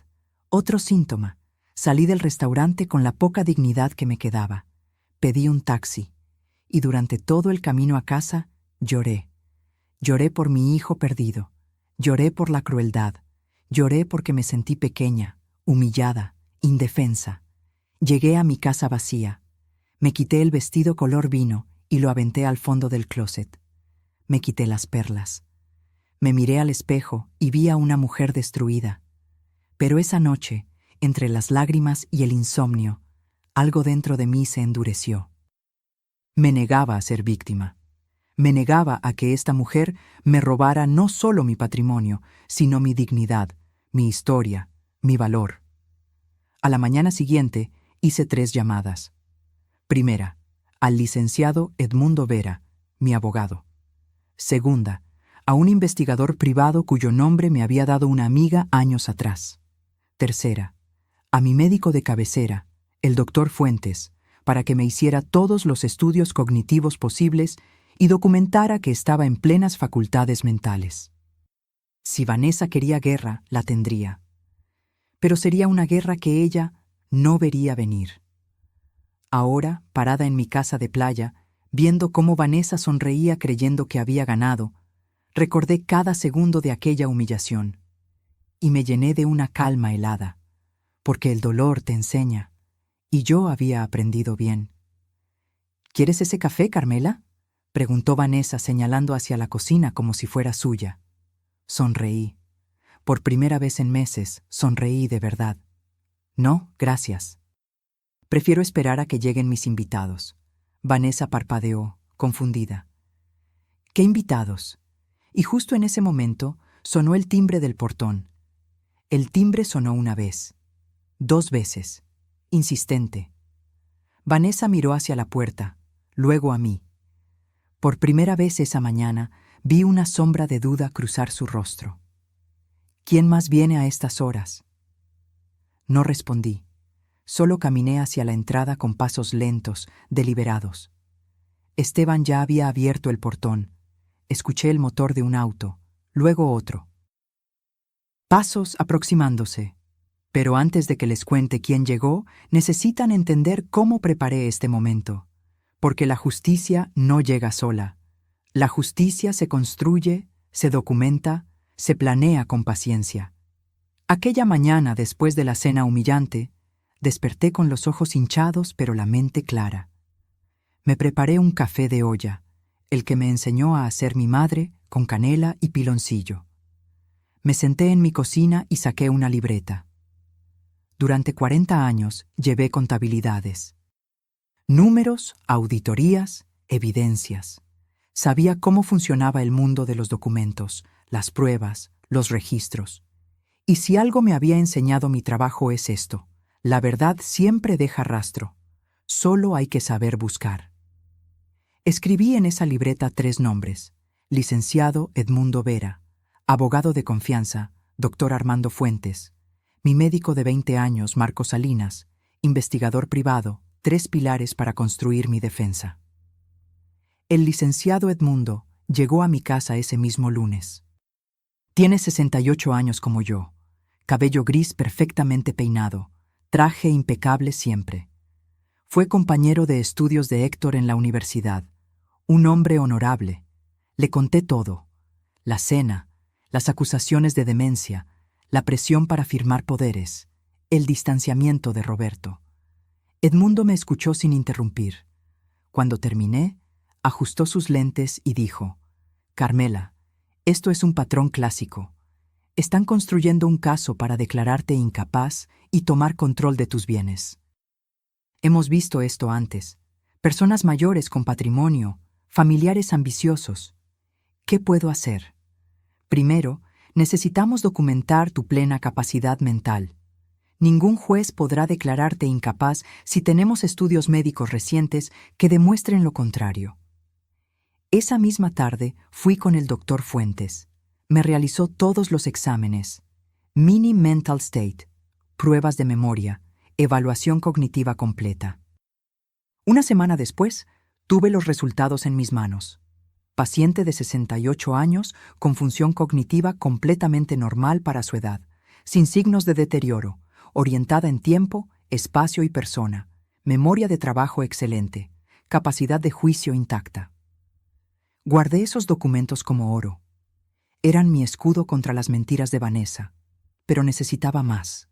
Otro síntoma. Salí del restaurante con la poca dignidad que me quedaba. Pedí un taxi. Y durante todo el camino a casa, lloré. Lloré por mi hijo perdido. Lloré por la crueldad. Lloré porque me sentí pequeña, humillada, indefensa. Llegué a mi casa vacía. Me quité el vestido color vino y lo aventé al fondo del closet. Me quité las perlas. Me miré al espejo y vi a una mujer destruida. Pero esa noche, entre las lágrimas y el insomnio, algo dentro de mí se endureció. Me negaba a ser víctima. Me negaba a que esta mujer me robara no solo mi patrimonio, sino mi dignidad, mi historia, mi valor. A la mañana siguiente hice 3 llamadas. Primera, al licenciado Edmundo Vera, mi abogado. Segunda, a un investigador privado cuyo nombre me había dado una amiga años atrás. Tercera, a mi médico de cabecera, el doctor Fuentes, para que me hiciera todos los estudios cognitivos posibles y documentara que estaba en plenas facultades mentales. Si Vanessa quería guerra, la tendría. Pero sería una guerra que ella no vería venir. Ahora, parada en mi casa de playa, viendo cómo Vanessa sonreía creyendo que había ganado, recordé cada segundo de aquella humillación y me llené de una calma helada, porque el dolor te enseña, y yo había aprendido bien. ¿Quieres ese café, Carmela?, preguntó Vanessa señalando hacia la cocina como si fuera suya. Sonreí. Por primera vez en meses, sonreí de verdad. No, gracias. Prefiero esperar a que lleguen mis invitados. Vanessa parpadeó, confundida. ¿Qué invitados? Y justo en ese momento sonó el timbre del portón. El timbre sonó una vez, 2 veces, insistente. Vanessa miró hacia la puerta, luego a mí. Por primera vez esa mañana vi una sombra de duda cruzar su rostro. ¿Quién más viene a estas horas? No respondí. Solo caminé hacia la entrada con pasos lentos, deliberados. Esteban ya había abierto el portón. Escuché el motor de un auto, luego otro. Pasos aproximándose. Pero antes de que les cuente quién llegó, necesitan entender cómo preparé este momento. Porque la justicia no llega sola. La justicia se construye, se documenta, se planea con paciencia. Aquella mañana, después de la cena humillante, desperté con los ojos hinchados pero la mente clara. Me preparé un café de olla, el que me enseñó a hacer mi madre con canela y piloncillo. Me senté en mi cocina y saqué una libreta. Durante 40 años llevé contabilidades. Números, auditorías, evidencias. Sabía cómo funcionaba el mundo de los documentos, las pruebas, los registros. Y si algo me había enseñado mi trabajo es esto: la verdad siempre deja rastro. Solo hay que saber buscar. Escribí en esa libreta 3 nombres: licenciado Edmundo Vera, abogado de confianza, doctor Armando Fuentes, mi médico de 20 años, Marcos Salinas, investigador privado, 3 pilares para construir mi defensa. El licenciado Edmundo llegó a mi casa ese mismo lunes. Tiene 68 años como yo, cabello gris perfectamente peinado, traje impecable siempre. Fue compañero de estudios de Héctor en la universidad, un hombre honorable. Le conté todo: la cena, las acusaciones de demencia, la presión para firmar poderes, el distanciamiento de Roberto. Edmundo me escuchó sin interrumpir. Cuando terminé, ajustó sus lentes y dijo: «Carmela, esto es un patrón clásico. Están construyendo un caso para declararte incapaz y tomar control de tus bienes. Hemos visto esto antes. Personas mayores con patrimonio, familiares ambiciosos. ¿Qué puedo hacer? Primero, necesitamos documentar tu plena capacidad mental. Ningún juez podrá declararte incapaz si tenemos estudios médicos recientes que demuestren lo contrario». Esa misma tarde fui con el doctor Fuentes. Me realizó todos los exámenes: Mini Mental State, pruebas de memoria, evaluación cognitiva completa. Una semana después, tuve los resultados en mis manos. Paciente de 68 años con función cognitiva completamente normal para su edad, sin signos de deterioro, orientada en tiempo, espacio y persona, memoria de trabajo excelente, capacidad de juicio intacta. Guardé esos documentos como oro. Eran mi escudo contra las mentiras de Vanessa, pero necesitaba más.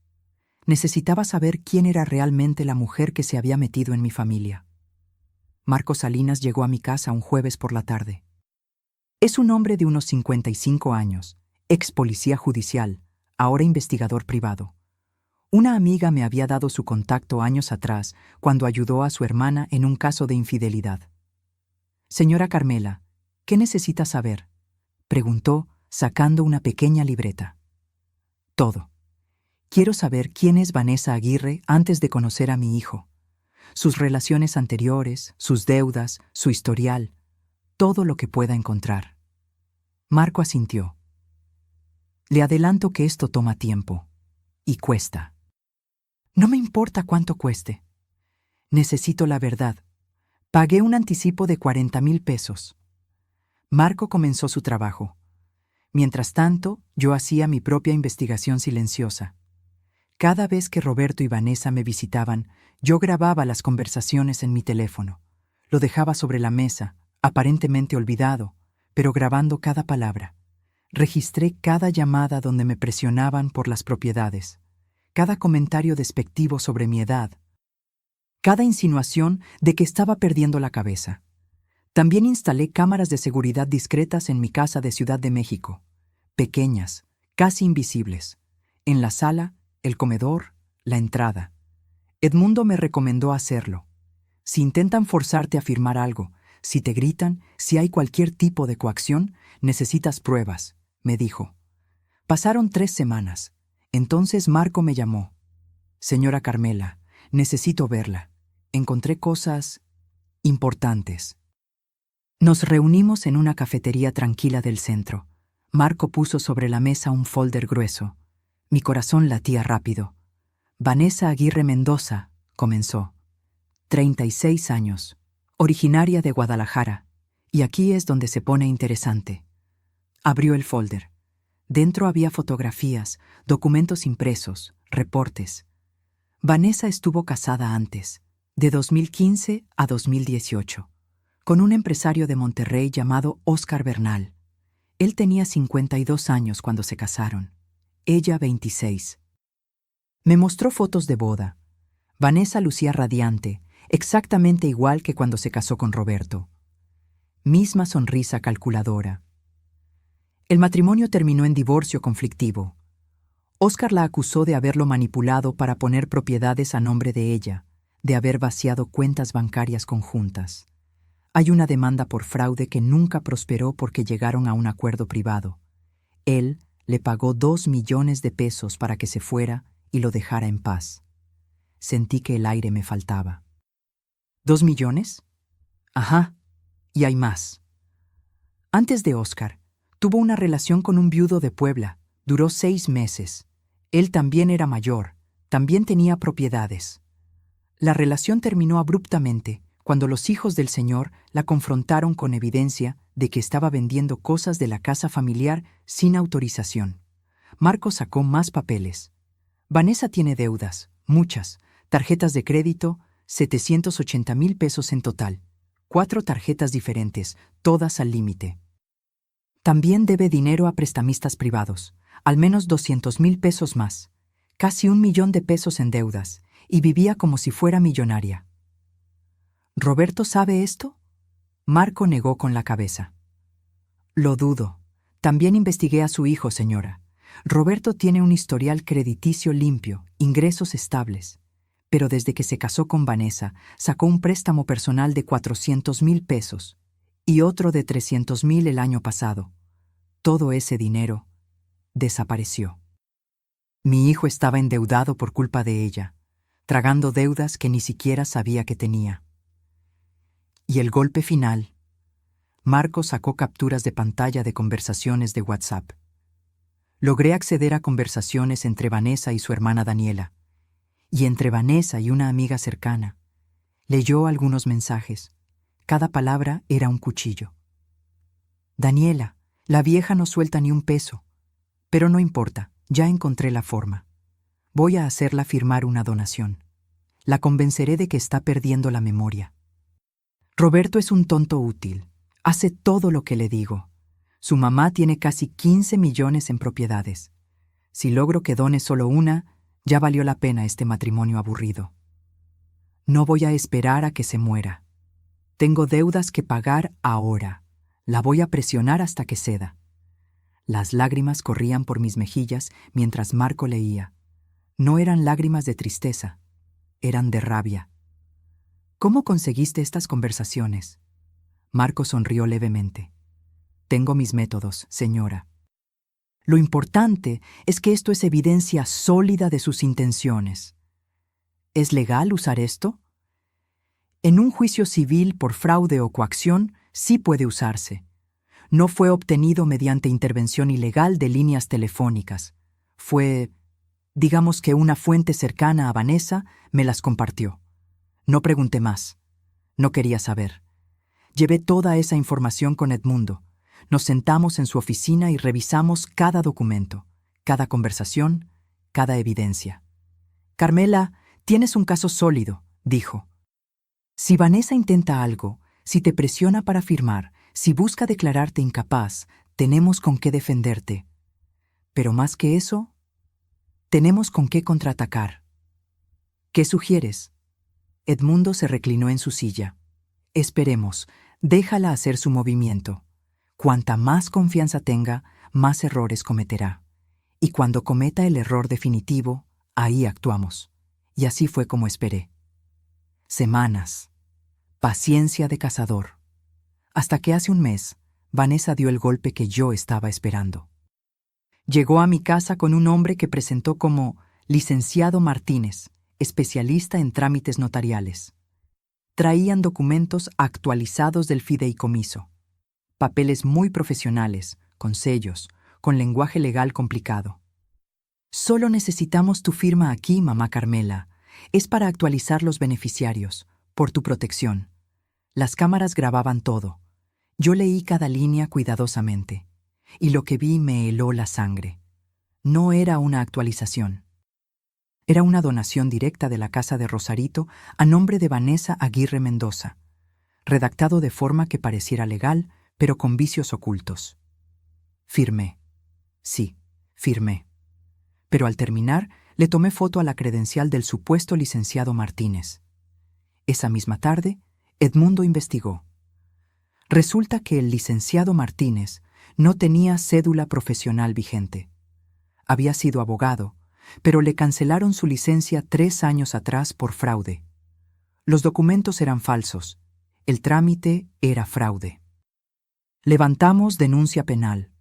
Necesitaba saber quién era realmente la mujer que se había metido en mi familia. Marco Salinas llegó a mi casa un jueves por la tarde. Es un hombre de unos 55 años, ex policía judicial, ahora investigador privado. Una amiga me había dado su contacto años atrás cuando ayudó a su hermana en un caso de infidelidad. «Señora Carmela, ¿qué necesita saber?», preguntó, sacando una pequeña libreta. «Todo. Quiero saber quién es Vanessa Aguirre antes de conocer a mi hijo. Sus relaciones anteriores, sus deudas, su historial, todo lo que pueda encontrar». Marco asintió. «Le adelanto que esto toma tiempo. Y cuesta». «No me importa cuánto cueste. Necesito la verdad. Pagué un anticipo de 40,000 pesos». Marco comenzó su trabajo. Mientras tanto, yo hacía mi propia investigación silenciosa. Cada vez que Roberto y Vanessa me visitaban, yo grababa las conversaciones en mi teléfono. Lo dejaba sobre la mesa, aparentemente olvidado, pero grabando cada palabra. Registré cada llamada donde me presionaban por las propiedades, cada comentario despectivo sobre mi edad, cada insinuación de que estaba perdiendo la cabeza. También instalé cámaras de seguridad discretas en mi casa de Ciudad de México, pequeñas, casi invisibles, en la sala, el comedor, la entrada. Edmundo me recomendó hacerlo. Si intentan forzarte a firmar algo, si te gritan, si hay cualquier tipo de coacción, necesitas pruebas, me dijo. Pasaron 3 semanas. Entonces Marco me llamó. «Señora Carmela, necesito verla. Encontré cosas importantes». Nos reunimos en una cafetería tranquila del centro. Marco puso sobre la mesa un folder grueso. Mi corazón latía rápido. «Vanessa Aguirre Mendoza», comenzó. 36 años, originaria de Guadalajara. Y aquí es donde se pone interesante. Abrió el folder. Dentro había fotografías, documentos impresos, reportes. Vanessa estuvo casada antes, de 2015 a 2018. Con un empresario de Monterrey llamado Óscar Bernal. Él tenía 52 años cuando se casaron, ella 26. Me mostró fotos de boda. Vanessa lucía radiante, exactamente igual que cuando se casó con Roberto. Misma sonrisa calculadora. El matrimonio terminó en divorcio conflictivo. Óscar la acusó de haberlo manipulado para poner propiedades a nombre de ella, de haber vaciado cuentas bancarias conjuntas. Hay una demanda por fraude que nunca prosperó porque llegaron a un acuerdo privado. Él le pagó 2 millones de pesos para que se fuera y lo dejara en paz. Sentí que el aire me faltaba. ¿2 millones? Ajá, y hay más. Antes de Óscar, tuvo una relación con un viudo de Puebla. Duró 6 meses. Él también era mayor, también tenía propiedades. La relación terminó abruptamente cuando los hijos del señor la confrontaron con evidencia de que estaba vendiendo cosas de la casa familiar sin autorización. Marco sacó más papeles. Vanessa tiene deudas, muchas, tarjetas de crédito, 780,000 pesos en total, 4 tarjetas diferentes, todas al límite. También debe dinero a prestamistas privados, al menos 200,000 pesos más, casi 1 millón de pesos en deudas, y vivía como si fuera millonaria. ¿Roberto sabe esto? Marco negó con la cabeza. Lo dudo. También investigué a su hijo, señora. Roberto tiene un historial crediticio limpio, ingresos estables. Pero desde que se casó con Vanessa, sacó un préstamo personal de 400,000 pesos y otro de 300,000 el año pasado. Todo ese dinero desapareció. Mi hijo estaba endeudado por culpa de ella, tragando deudas que ni siquiera sabía que tenía. Y el golpe final. Marco sacó capturas de pantalla de conversaciones de WhatsApp. Logré acceder a conversaciones entre Vanessa y su hermana Daniela, y entre Vanessa y una amiga cercana. Leyó algunos mensajes. Cada palabra era un cuchillo. Daniela, la vieja no suelta ni un peso. Pero no importa, ya encontré la forma. Voy a hacerla firmar una donación. La convenceré de que está perdiendo la memoria. Roberto es un tonto útil. Hace todo lo que le digo. Su mamá tiene casi 15 millones en propiedades. Si logro que done solo una, ya valió la pena este matrimonio aburrido. No voy a esperar a que se muera. Tengo deudas que pagar ahora. La voy a presionar hasta que ceda. Las lágrimas corrían por mis mejillas mientras Marco leía. No eran lágrimas de tristeza, eran de rabia. ¿Cómo conseguiste estas conversaciones? Marco sonrió levemente. Tengo mis métodos, señora. Lo importante es que esto es evidencia sólida de sus intenciones. ¿Es legal usar esto? En un juicio civil por fraude o coacción, sí puede usarse. No fue obtenido mediante intervención ilegal de líneas telefónicas. Fue, digamos que una fuente cercana a Vanessa me las compartió. No pregunté más. No quería saber. Llevé toda esa información con Edmundo. Nos sentamos en su oficina y revisamos cada documento, cada conversación, cada evidencia. Carmela, tienes un caso sólido, dijo. Si Vanessa intenta algo, si te presiona para firmar, si busca declararte incapaz, tenemos con qué defenderte. Pero más que eso, tenemos con qué contraatacar. ¿Qué sugieres? Edmundo se reclinó en su silla. Esperemos, déjala hacer su movimiento. Cuanta más confianza tenga, más errores cometerá. Y cuando cometa el error definitivo, ahí actuamos. Y así fue como esperé. Semanas. Paciencia de cazador. Hasta que hace un mes, Vanessa dio el golpe que yo estaba esperando. Llegó a mi casa con un hombre que presentó como licenciado Martínez, especialista en trámites notariales. Traían documentos actualizados del fideicomiso, papeles muy profesionales, con sellos, con lenguaje legal complicado. Solo necesitamos tu firma aquí, mamá Carmela. Es para actualizar los beneficiarios, por tu protección. Las cámaras grababan todo. Yo leí cada línea cuidadosamente, y lo que vi me heló la sangre. No era una actualización. Era una donación directa de la casa de Rosarito a nombre de Vanessa Aguirre Mendoza, redactado de forma que pareciera legal, pero con vicios ocultos. Firmé. Sí, firmé. Pero al terminar, le tomé foto a la credencial del supuesto licenciado Martínez. Esa misma tarde, Edmundo investigó. Resulta que el licenciado Martínez no tenía cédula profesional vigente. Había sido abogado, pero le cancelaron su licencia 3 años atrás por fraude. Los documentos eran falsos. El trámite era fraude. Levantamos denuncia penal,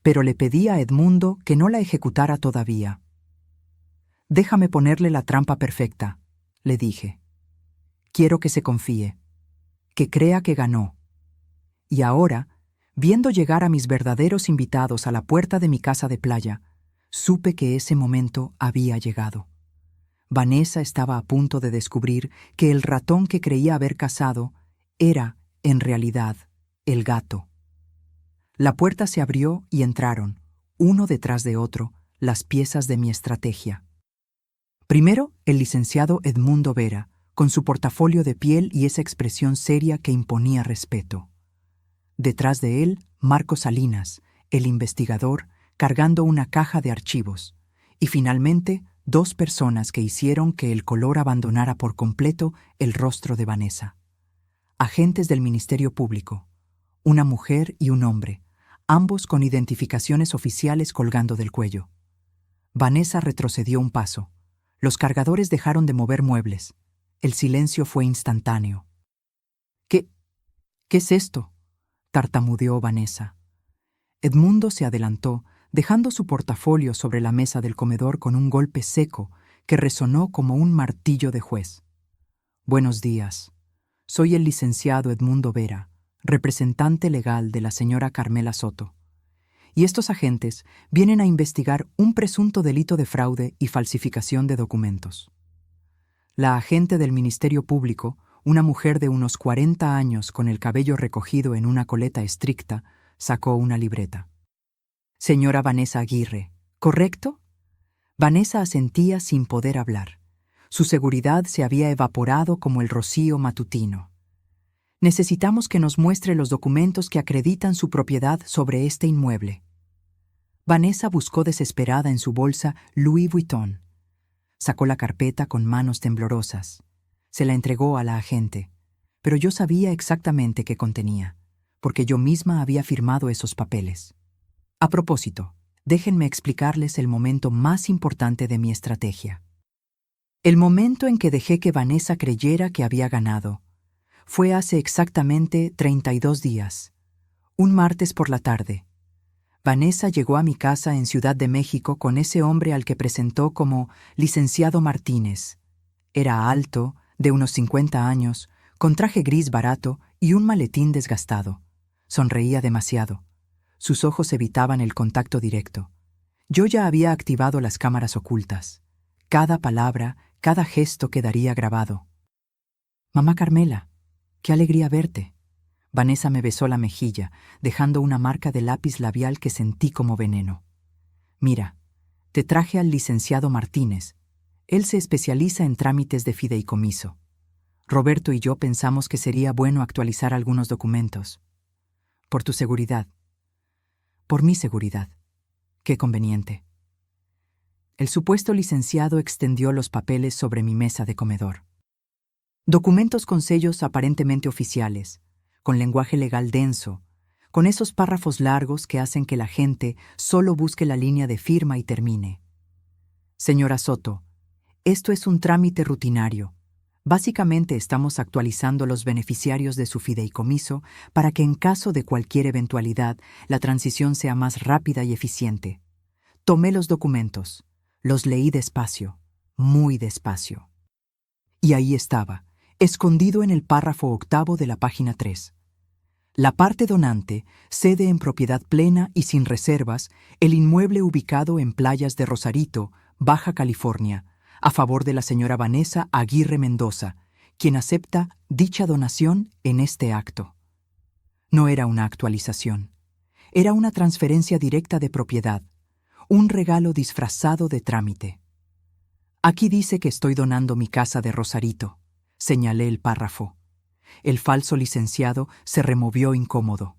pero le pedí a Edmundo que no la ejecutara todavía. Déjame ponerle la trampa perfecta, le dije. Quiero que se confíe, que crea que ganó. Y ahora, viendo llegar a mis verdaderos invitados a la puerta de mi casa de playa, supe que ese momento había llegado. Vanessa estaba a punto de descubrir que el ratón que creía haber cazado era, en realidad, el gato. La puerta se abrió y entraron, uno detrás de otro, las piezas de mi estrategia. Primero, el licenciado Edmundo Vera, con su portafolio de piel y esa expresión seria que imponía respeto. Detrás de él, Marco Salinas, el investigador, cargando una caja de archivos. Y finalmente, 2 personas que hicieron que el color abandonara por completo el rostro de Vanessa. agentes del Ministerio Público, una mujer y un hombre, ambos con identificaciones oficiales colgando del cuello. Vanessa retrocedió un paso. Los cargadores dejaron de mover muebles. El silencio fue instantáneo. ¿Qué es esto?, tartamudeó Vanessa. Edmundo se adelantó, dejando su portafolio sobre la mesa del comedor con un golpe seco que resonó como un martillo de juez. Buenos días. Soy el licenciado Edmundo Vera, representante legal de la señora Carmela Soto. Y estos agentes vienen a investigar un presunto delito de fraude y falsificación de documentos. La agente del Ministerio Público, una mujer de unos 40 años con el cabello recogido en una coleta estricta, sacó una libreta. Señora Vanessa Aguirre, ¿correcto? Vanessa asentía sin poder hablar. Su seguridad se había evaporado como el rocío matutino. Necesitamos que nos muestre los documentos que acreditan su propiedad sobre este inmueble. Vanessa buscó desesperada en su bolsa Louis Vuitton. Sacó la carpeta con manos temblorosas. Se la entregó a la agente, pero yo sabía exactamente qué contenía, porque yo misma había firmado esos papeles. A propósito, déjenme explicarles el momento más importante de mi estrategia. El momento en que dejé que Vanessa creyera que había ganado fue hace exactamente 32 días, un martes por la tarde. Vanessa llegó a mi casa en Ciudad de México con ese hombre al que presentó como licenciado Martínez. Era alto, de unos 50 años, con traje gris barato y un maletín desgastado. Sonreía demasiado. Sus ojos evitaban el contacto directo. Yo ya había activado las cámaras ocultas. Cada palabra, cada gesto quedaría grabado. Mamá Carmela, qué alegría verte. Vanessa me besó la mejilla, dejando una marca de lápiz labial que sentí como veneno. Mira, te traje al licenciado Martínez. Él se especializa en trámites de fideicomiso. Roberto y yo pensamos que sería bueno actualizar algunos documentos. Por tu seguridad. Por mi seguridad. Qué conveniente. El supuesto licenciado extendió los papeles sobre mi mesa de comedor. Documentos con sellos aparentemente oficiales, con lenguaje legal denso, con esos párrafos largos que hacen que la gente solo busque la línea de firma y termine. Señora Soto, esto es un trámite rutinario. Básicamente estamos actualizando los beneficiarios de su fideicomiso para que en caso de cualquier eventualidad la transición sea más rápida y eficiente. Tomé los documentos, los leí despacio, muy despacio. Y ahí estaba, escondido en el párrafo 8 de la página 3. La parte donante cede en propiedad plena y sin reservas el inmueble ubicado en Playas de Rosarito, Baja California, a favor de la señora Vanessa Aguirre Mendoza, quien acepta dicha donación en este acto. No era una actualización. Era una transferencia directa de propiedad, un regalo disfrazado de trámite. Aquí dice que estoy donando mi casa de Rosarito, señalé el párrafo. El falso licenciado se removió incómodo.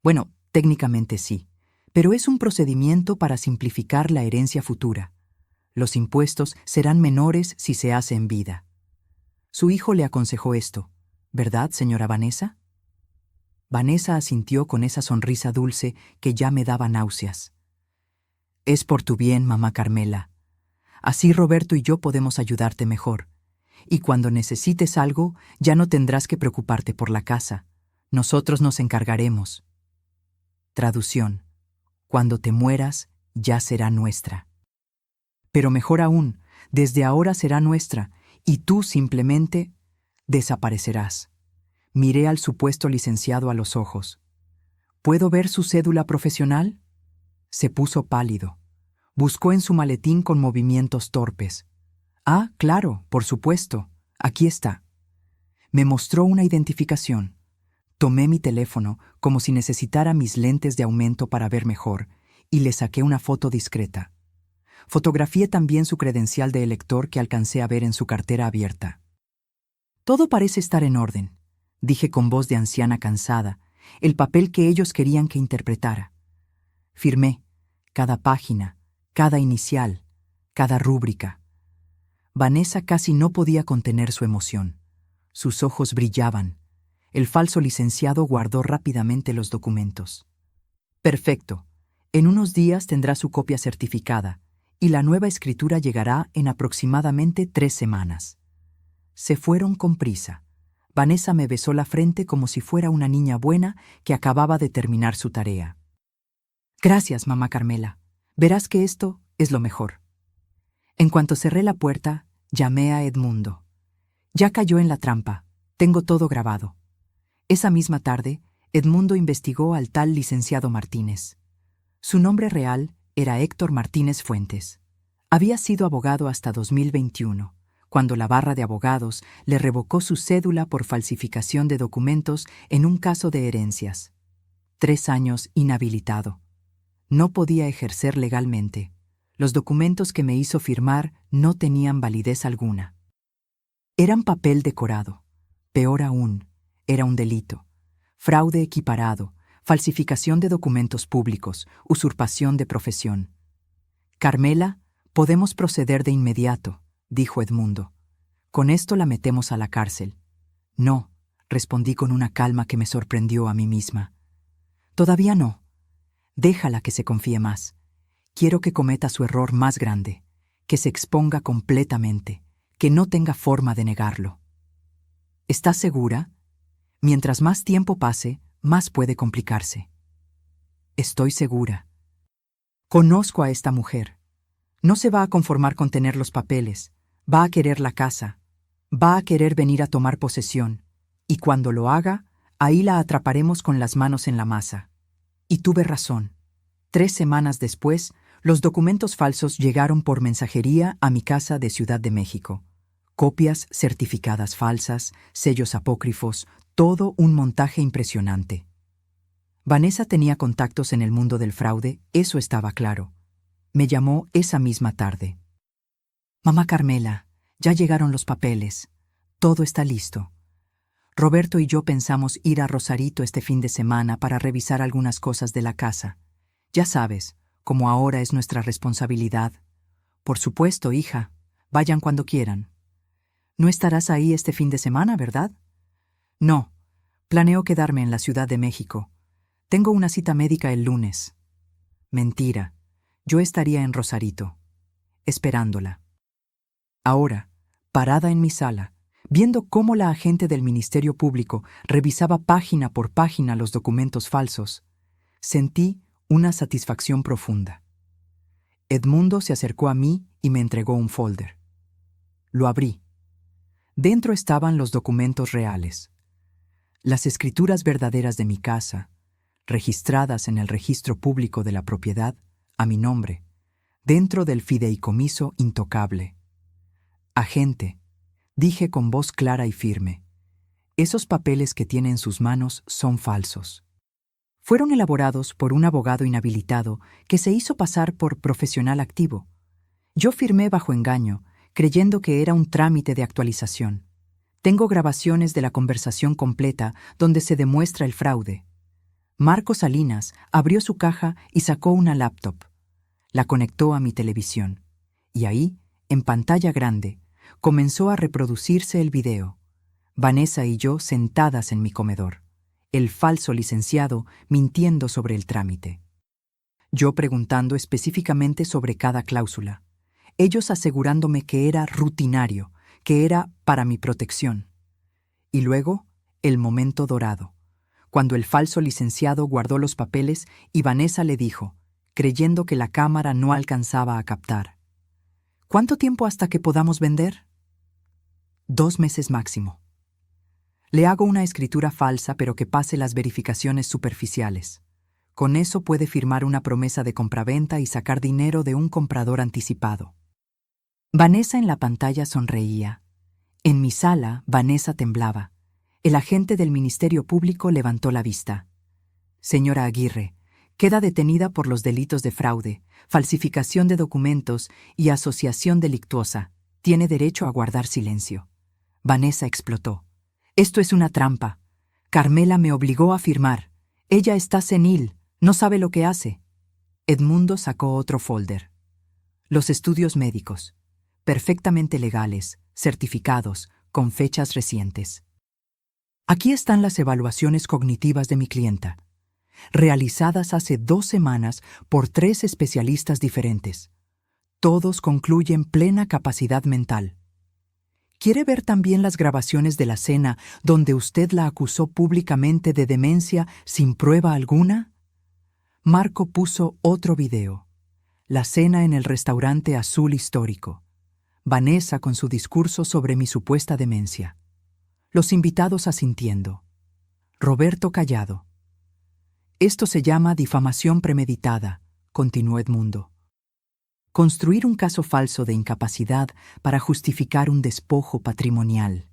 Bueno, técnicamente sí, pero es un procedimiento para simplificar la herencia futura. Los impuestos serán menores si se hace en vida. Su hijo le aconsejó esto, ¿verdad, señora Vanessa? Vanessa asintió con esa sonrisa dulce que ya me daba náuseas. Es por tu bien, mamá Carmela. Así Roberto y yo podemos ayudarte mejor. Y cuando necesites algo, ya no tendrás que preocuparte por la casa. Nosotros nos encargaremos. Traducción. Cuando te mueras, ya será nuestra. Pero mejor aún, desde ahora será nuestra, y tú simplemente desaparecerás. Miré al supuesto licenciado a los ojos. ¿Puedo ver su cédula profesional? Se puso pálido. Buscó en su maletín con movimientos torpes. Ah, claro, por supuesto. Aquí está. Me mostró una identificación. Tomé mi teléfono como si necesitara mis lentes de aumento para ver mejor y le saqué una foto discreta. Fotografié también su credencial de elector que alcancé a ver en su cartera abierta. Todo parece estar en orden, dije con voz de anciana cansada, el papel que ellos querían que interpretara. Firmé, cada página, cada inicial, cada rúbrica. Vanessa casi no podía contener su emoción. Sus ojos brillaban, El falso licenciado guardó rápidamente los documentos. Perfecto. En unos días tendrá su copia certificada y la nueva escritura llegará en aproximadamente 3 semanas. Se fueron con prisa. Vanessa me besó la frente como si fuera una niña buena que acababa de terminar su tarea. Gracias, mamá Carmela. Verás que esto es lo mejor. En cuanto cerré la puerta, llamé a Edmundo. Ya cayó en la trampa. Tengo todo grabado. Esa misma tarde, Edmundo investigó al tal licenciado Martínez. Su nombre real era Héctor Martínez Fuentes. Había sido abogado hasta 2021, cuando la barra de abogados le revocó su cédula por falsificación de documentos en un caso de herencias. 3 años inhabilitado. No podía ejercer legalmente. Los documentos que me hizo firmar no tenían validez alguna. Eran papel decorado. Peor aún, era un delito. Fraude equiparado, falsificación de documentos públicos, usurpación de profesión. Carmela, podemos proceder de inmediato, dijo Edmundo. Con esto la metemos a la cárcel. No, respondí con una calma que me sorprendió a mí misma. Todavía no. Déjala que se confíe más. Quiero que cometa su error más grande, que se exponga completamente, que no tenga forma de negarlo. ¿Estás segura? Mientras más tiempo pase, más puede complicarse. Estoy segura. Conozco a esta mujer. No se va a conformar con tener los papeles, va a querer la casa, va a querer venir a tomar posesión, y cuando lo haga, ahí la atraparemos con las manos en la masa. Y tuve razón. 3 semanas después, los documentos falsos llegaron por mensajería a mi casa de Ciudad de México. Copias certificadas falsas, sellos apócrifos, todo un montaje impresionante. Vanessa tenía contactos en el mundo del fraude, eso estaba claro. Me llamó esa misma tarde. Mamá Carmela, ya llegaron los papeles. Todo está listo. Roberto y yo pensamos ir a Rosarito este fin de semana para revisar algunas cosas de la casa. Ya sabes, como ahora es nuestra responsabilidad. Por supuesto, hija. Vayan cuando quieran. No estarás ahí este fin de semana, ¿verdad? No. Planeo quedarme en la Ciudad de México. Tengo una cita médica el lunes. Mentira. Yo estaría en Rosarito, esperándola. Ahora, parada en mi sala, viendo cómo la agente del Ministerio Público revisaba página por página los documentos falsos, sentí una satisfacción profunda. Edmundo se acercó a mí y me entregó un folder. Lo abrí. Dentro estaban los documentos reales. Las escrituras verdaderas de mi casa, registradas en el registro público de la propiedad, a mi nombre, dentro del fideicomiso intocable. Agente, dije con voz clara y firme, esos papeles que tiene en sus manos son falsos. Fueron elaborados por un abogado inhabilitado que se hizo pasar por profesional activo. Yo firmé bajo engaño, creyendo que era un trámite de actualización. Tengo grabaciones de la conversación completa donde se demuestra el fraude. Marco Salinas abrió su caja y sacó una laptop. La conectó a mi televisión. Y ahí, en pantalla grande, comenzó a reproducirse el video. Vanessa y yo sentadas en mi comedor. El falso licenciado mintiendo sobre el trámite. Yo preguntando específicamente sobre cada cláusula. Ellos asegurándome que era rutinario, que era para mi protección. Y luego, el momento dorado, cuando el falso licenciado guardó los papeles y Vanessa le dijo, creyendo que la cámara no alcanzaba a captar: ¿cuánto tiempo hasta que podamos vender? 2 meses máximo. Le hago una escritura falsa pero que pase las verificaciones superficiales. Con eso puede firmar una promesa de compraventa y sacar dinero de un comprador anticipado. Vanessa en la pantalla sonreía. En mi sala, Vanessa temblaba. El agente del Ministerio Público levantó la vista. Señora Aguirre, queda detenida por los delitos de fraude, falsificación de documentos y asociación delictuosa. Tiene derecho a guardar silencio. Vanessa explotó. Esto es una trampa. Carmela me obligó a firmar. Ella está senil, no sabe lo que hace. Edmundo sacó otro folder. Los estudios médicos, perfectamente legales, certificados, con fechas recientes. Aquí están las evaluaciones cognitivas de mi clienta, realizadas hace 2 semanas por 3 especialistas diferentes. Todos concluyen plena capacidad mental. ¿Quiere ver también las grabaciones de la cena donde usted la acusó públicamente de demencia sin prueba alguna? Marco puso otro video. La cena en el restaurante azul histórico. Vanessa con su discurso sobre mi supuesta demencia. Los invitados asintiendo. Roberto callado. Esto se llama difamación premeditada, continuó Edmundo. Construir un caso falso de incapacidad para justificar un despojo patrimonial.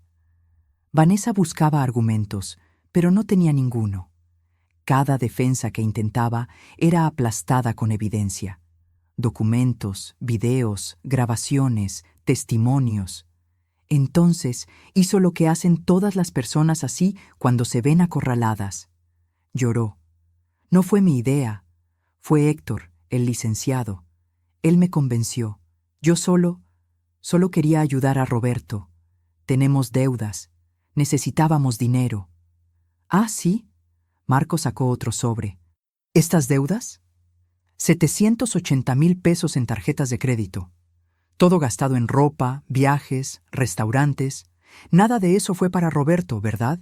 Vanessa buscaba argumentos, pero no tenía ninguno. Cada defensa que intentaba era aplastada con evidencia. Documentos, videos, grabaciones, testimonios. Entonces hizo lo que hacen todas las personas así cuando se ven acorraladas. Lloró. No fue mi idea. Fue Héctor, el licenciado. Él me convenció. Yo solo quería ayudar a Roberto. Tenemos deudas. Necesitábamos dinero. Ah, sí. Marco sacó otro sobre. ¿Estas deudas? 780,000 pesos en tarjetas de crédito. Todo gastado en ropa, viajes, restaurantes. Nada de eso fue para Roberto, ¿verdad?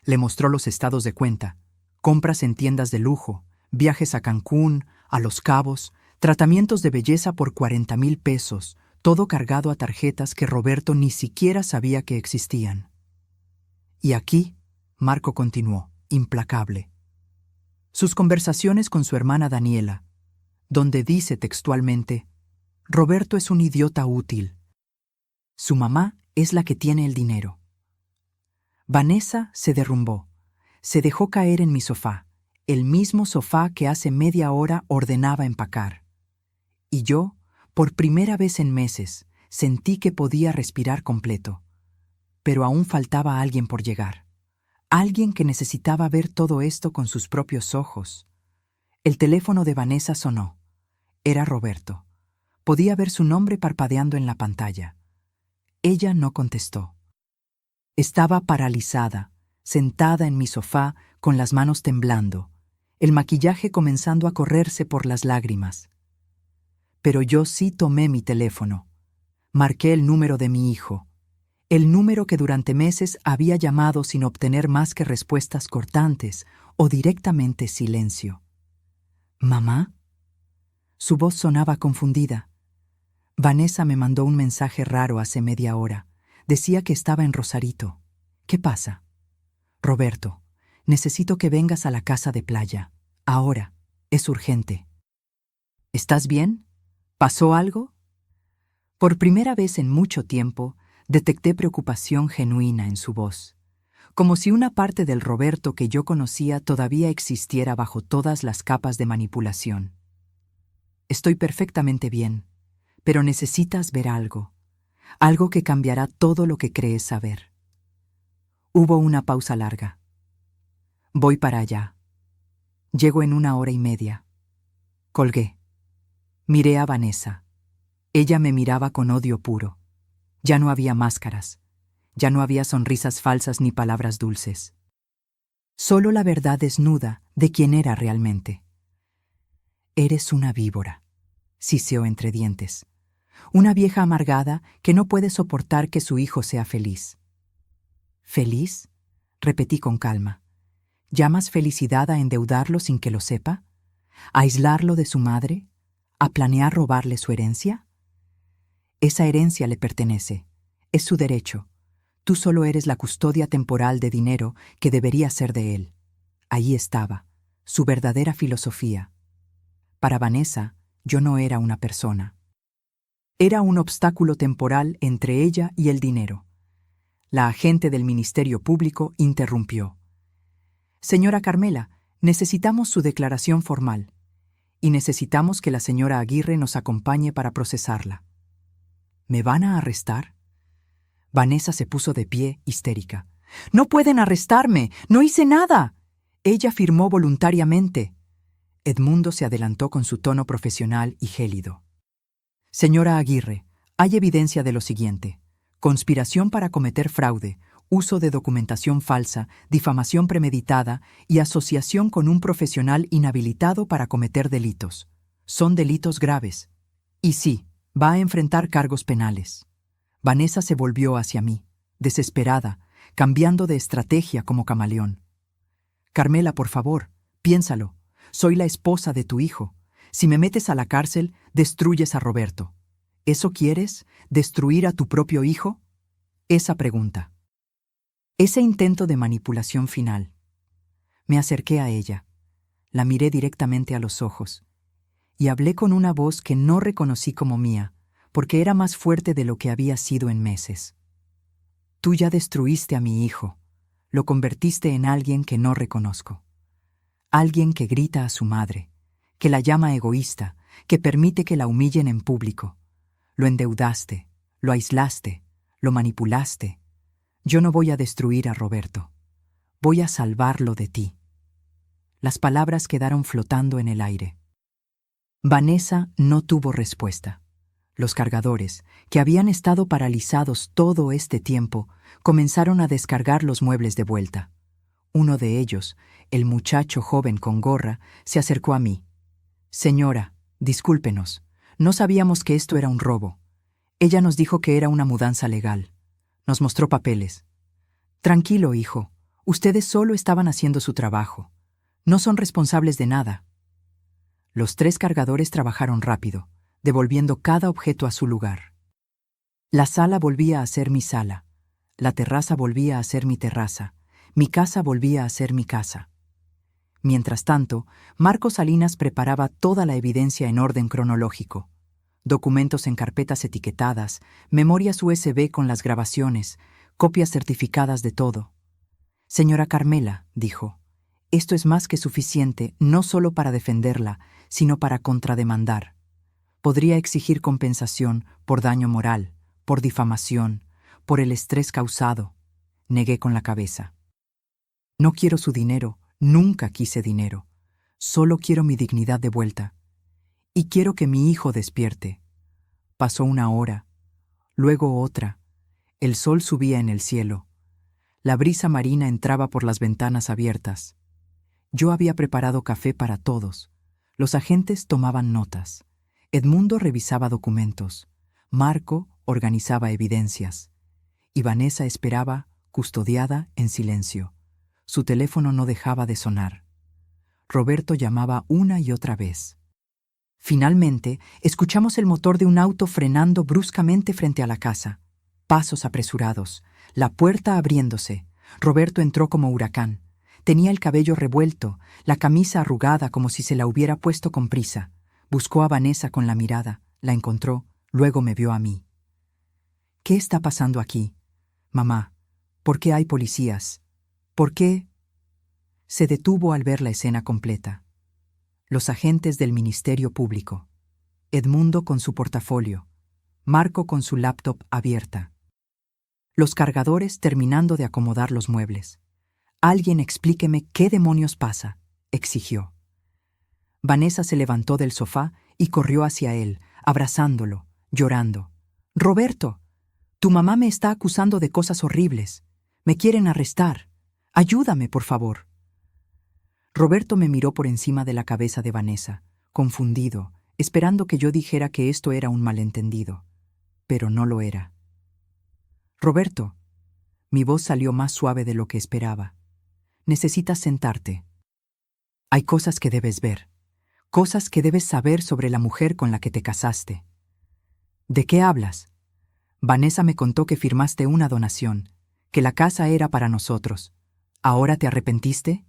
Le mostró los estados de cuenta. Compras en tiendas de lujo, viajes a Cancún, a Los Cabos, tratamientos de belleza por 40,000 pesos, todo cargado a tarjetas que Roberto ni siquiera sabía que existían. Y aquí, Marco continuó, implacable. Sus conversaciones con su hermana Daniela, donde dice textualmente, Roberto es un idiota útil. Su mamá es la que tiene el dinero. Vanessa se derrumbó. Se dejó caer en mi sofá, el mismo sofá que hace media hora ordenaba empacar. Y yo, por primera vez en meses, sentí que podía respirar completo. Pero aún faltaba alguien por llegar. Alguien que necesitaba ver todo esto con sus propios ojos. El teléfono de Vanessa sonó. Era Roberto. Podía ver su nombre parpadeando en la pantalla. Ella no contestó. Estaba paralizada, sentada en mi sofá con las manos temblando, el maquillaje comenzando a correrse por las lágrimas. Pero yo sí tomé mi teléfono. Marqué el número de mi hijo, el número que durante meses había llamado sin obtener más que respuestas cortantes o directamente silencio. ¿Mamá? Su voz sonaba confundida. Vanessa me mandó un mensaje raro hace media hora. Decía que estaba en Rosarito. ¿Qué pasa? Roberto, necesito que vengas a la casa de playa. Ahora. Es urgente. ¿Estás bien? ¿Pasó algo? Por primera vez en mucho tiempo, detecté preocupación genuina en su voz, como si una parte del Roberto que yo conocía todavía existiera bajo todas las capas de manipulación. Estoy perfectamente bien, pero necesitas ver algo que cambiará todo lo que crees saber. Hubo una pausa larga. Voy para allá. Llego en 1 hora y media. Colgué. Miré a Vanessa. Ella me miraba con odio puro. Ya no había máscaras. Ya no había sonrisas falsas ni palabras dulces. Solo la verdad desnuda de quién era realmente. Eres una víbora, siseó entre dientes. Una vieja amargada que no puede soportar que su hijo sea feliz. ¿Feliz? Repetí con calma. ¿Llamas felicidad a endeudarlo sin que lo sepa? ¿A aislarlo de su madre? ¿A planear robarle su herencia? Esa herencia le pertenece. Es su derecho. Tú solo eres la custodia temporal de dinero que debería ser de él. Ahí estaba, su verdadera filosofía. Para Vanessa, yo no era una persona. Era un obstáculo temporal entre ella y el dinero. La agente del Ministerio Público interrumpió. Señora Carmela, necesitamos su declaración formal. Y necesitamos que la señora Aguirre nos acompañe para procesarla. ¿Me van a arrestar? Vanessa se puso de pie, histérica. ¡No pueden arrestarme! ¡No hice nada! Ella firmó voluntariamente. Edmundo se adelantó con su tono profesional y gélido. Señora Aguirre, hay evidencia de lo siguiente. Conspiración para cometer fraude, uso de documentación falsa, difamación premeditada y asociación con un profesional inhabilitado para cometer delitos. Son delitos graves. Y sí, va a enfrentar cargos penales. Vanessa se volvió hacia mí, desesperada, cambiando de estrategia como camaleón. Carmela, por favor, piénsalo. Soy la esposa de tu hijo. Si me metes a la cárcel, destruyes a Roberto. ¿Eso quieres? ¿Destruir a tu propio hijo? Esa pregunta. Ese intento de manipulación final. Me acerqué a ella, la miré directamente a los ojos, y hablé con una voz que no reconocí como mía, porque era más fuerte de lo que había sido en meses. Tú ya destruiste a mi hijo, lo convertiste en alguien que no reconozco. Alguien que grita a su madre, que la llama egoísta, que permite que la humillen en público. Lo endeudaste, lo aislaste, lo manipulaste. Yo no voy a destruir a Roberto. Voy a salvarlo de ti. Las palabras quedaron flotando en el aire. Vanessa no tuvo respuesta. Los cargadores, que habían estado paralizados todo este tiempo, comenzaron a descargar los muebles de vuelta. Uno de ellos, el muchacho joven con gorra, se acercó a mí. Señora, discúlpenos, no sabíamos que esto era un robo. Ella nos dijo que era una mudanza legal. Nos mostró papeles. Tranquilo, hijo, ustedes solo estaban haciendo su trabajo. No son responsables de nada. Los 3 cargadores trabajaron rápido, devolviendo cada objeto a su lugar. La sala volvía a ser mi sala, la terraza volvía a ser mi terraza, mi casa volvía a ser mi casa. Mientras tanto, Marco Salinas preparaba toda la evidencia en orden cronológico. Documentos en carpetas etiquetadas, memorias USB con las grabaciones, copias certificadas de todo. Señora Carmela, dijo, esto es más que suficiente no solo para defenderla, sino para contrademandar. Podría exigir compensación por daño moral, por difamación, por el estrés causado. Negué con la cabeza. No quiero su dinero, nunca quise dinero. Solo quiero mi dignidad de vuelta. Y quiero que mi hijo despierte. Pasó una hora, luego otra. El sol subía en el cielo. La brisa marina entraba por las ventanas abiertas. Yo había preparado café para todos. Los agentes tomaban notas. Edmundo revisaba documentos. Marco organizaba evidencias. Y Vanessa esperaba, custodiada, en silencio. Su teléfono no dejaba de sonar. Roberto llamaba una y otra vez. Finalmente, escuchamos el motor de un auto frenando bruscamente frente a la casa. Pasos apresurados, la puerta abriéndose. Roberto entró como huracán. Tenía el cabello revuelto, la camisa arrugada como si se la hubiera puesto con prisa. Buscó a Vanessa con la mirada, la encontró, luego me vio a mí. ¿Qué está pasando aquí? Mamá, ¿por qué hay policías? ¿Por qué? Se detuvo al ver la escena completa. Los agentes del Ministerio Público. Edmundo con su portafolio. Marco con su laptop abierta. Los cargadores terminando de acomodar los muebles. Alguien explíqueme qué demonios pasa, exigió. Vanessa se levantó del sofá y corrió hacia él, abrazándolo, llorando. Roberto, tu mamá me está acusando de cosas horribles. Me quieren arrestar. Ayúdame, por favor. Roberto me miró por encima de la cabeza de Vanessa, confundido, esperando que yo dijera que esto era un malentendido. Pero no lo era. Roberto, mi voz salió más suave de lo que esperaba. Necesitas sentarte. Hay cosas que debes ver, cosas que debes saber sobre la mujer con la que te casaste. ¿De qué hablas? Vanessa me contó que firmaste una donación, que la casa era para nosotros. ¿Ahora te arrepentiste?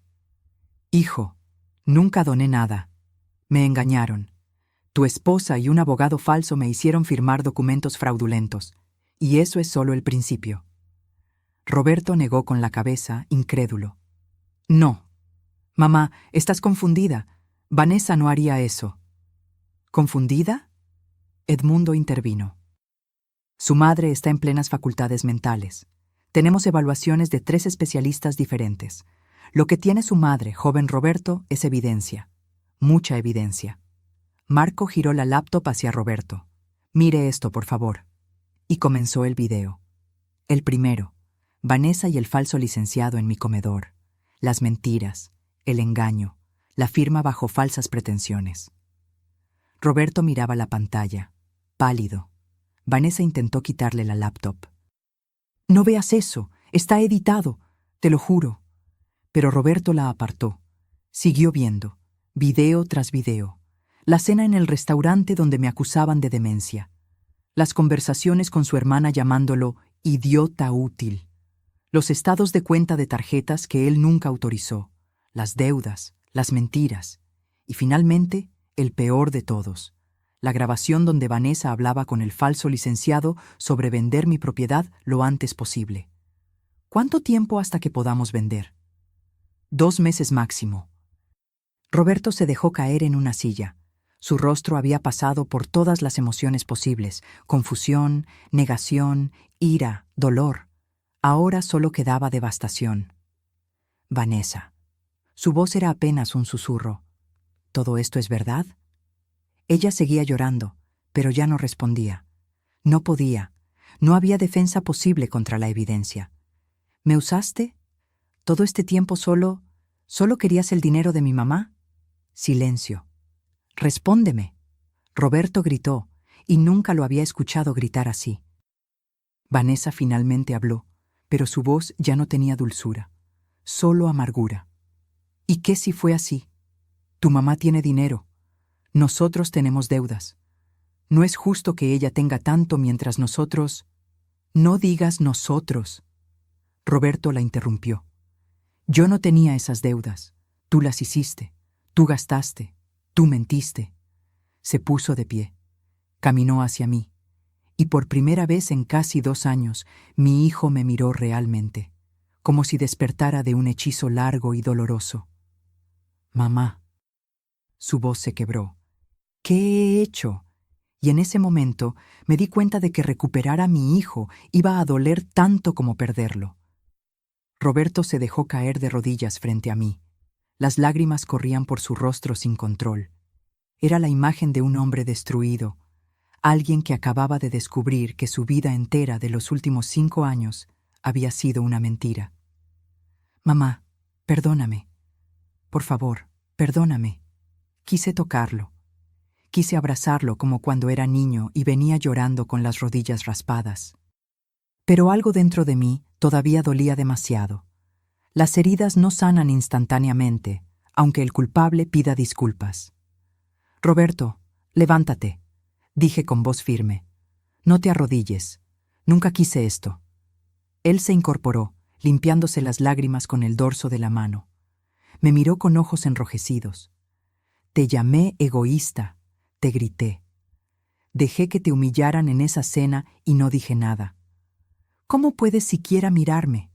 Hijo, nunca doné nada. Me engañaron. Tu esposa y un abogado falso me hicieron firmar documentos fraudulentos, y eso es solo el principio. Roberto negó con la cabeza, incrédulo. No. Mamá, estás confundida. Vanessa no haría eso. ¿Confundida? Edmundo intervino. Su madre está en plenas facultades mentales. Tenemos evaluaciones de 3 especialistas diferentes. Lo que tiene su madre, joven Roberto, es evidencia. Mucha evidencia. Marco giró la laptop hacia Roberto. Mire esto, por favor. Y comenzó el video. El primero. Vanessa y el falso licenciado en mi comedor, las mentiras, el engaño, la firma bajo falsas pretensiones. Roberto miraba la pantalla, pálido. Vanessa intentó quitarle la laptop. «No veas eso, está editado, te lo juro». Pero Roberto la apartó. Siguió viendo, video tras video. La cena en el restaurante donde me acusaban de demencia. Las conversaciones con su hermana llamándolo idiota útil. Los estados de cuenta de tarjetas que él nunca autorizó. Las deudas, las mentiras. Y finalmente, el peor de todos. La grabación donde Vanessa hablaba con el falso licenciado sobre vender mi propiedad lo antes posible. ¿Cuánto tiempo hasta que podamos vender? 2 meses máximo. Roberto se dejó caer en una silla. Su rostro había pasado por todas las emociones posibles: confusión, negación, ira, dolor. Ahora solo quedaba devastación. Vanessa. Su voz era apenas un susurro. ¿Todo esto es verdad? Ella seguía llorando, pero ya no respondía. No podía. No había defensa posible contra la evidencia. ¿Me usaste? ¿Todo este tiempo solo querías el dinero de mi mamá? Silencio. Respóndeme. Roberto gritó, y nunca lo había escuchado gritar así. Vanessa finalmente habló, pero su voz ya no tenía dulzura, solo amargura. ¿Y qué si fue así? Tu mamá tiene dinero. Nosotros tenemos deudas. No es justo que ella tenga tanto mientras nosotros... No digas nosotros. Roberto la interrumpió. Yo no tenía esas deudas. Tú las hiciste. Tú gastaste. Tú mentiste. Se puso de pie. Caminó hacia mí. Y por primera vez en casi 2 años, mi hijo me miró realmente, como si despertara de un hechizo largo y doloroso. Mamá. Su voz se quebró. ¿Qué he hecho? Y en ese momento me di cuenta de que recuperar a mi hijo iba a doler tanto como perderlo. Roberto se dejó caer de rodillas frente a mí. Las lágrimas corrían por su rostro sin control. Era la imagen de un hombre destruido, alguien que acababa de descubrir que su vida entera de los últimos 5 años había sido una mentira. Mamá, perdóname. Por favor, perdóname. Quise tocarlo. Quise abrazarlo como cuando era niño y venía llorando con las rodillas raspadas. Pero algo dentro de mí todavía dolía demasiado. Las heridas no sanan instantáneamente, aunque el culpable pida disculpas. Roberto, levántate, dije con voz firme. No te arrodilles. Nunca quise esto. Él se incorporó, limpiándose las lágrimas con el dorso de la mano. Me miró con ojos enrojecidos. Te llamé egoísta, te grité. Dejé que te humillaran en esa cena y no dije nada. ¿Cómo puedes siquiera mirarme?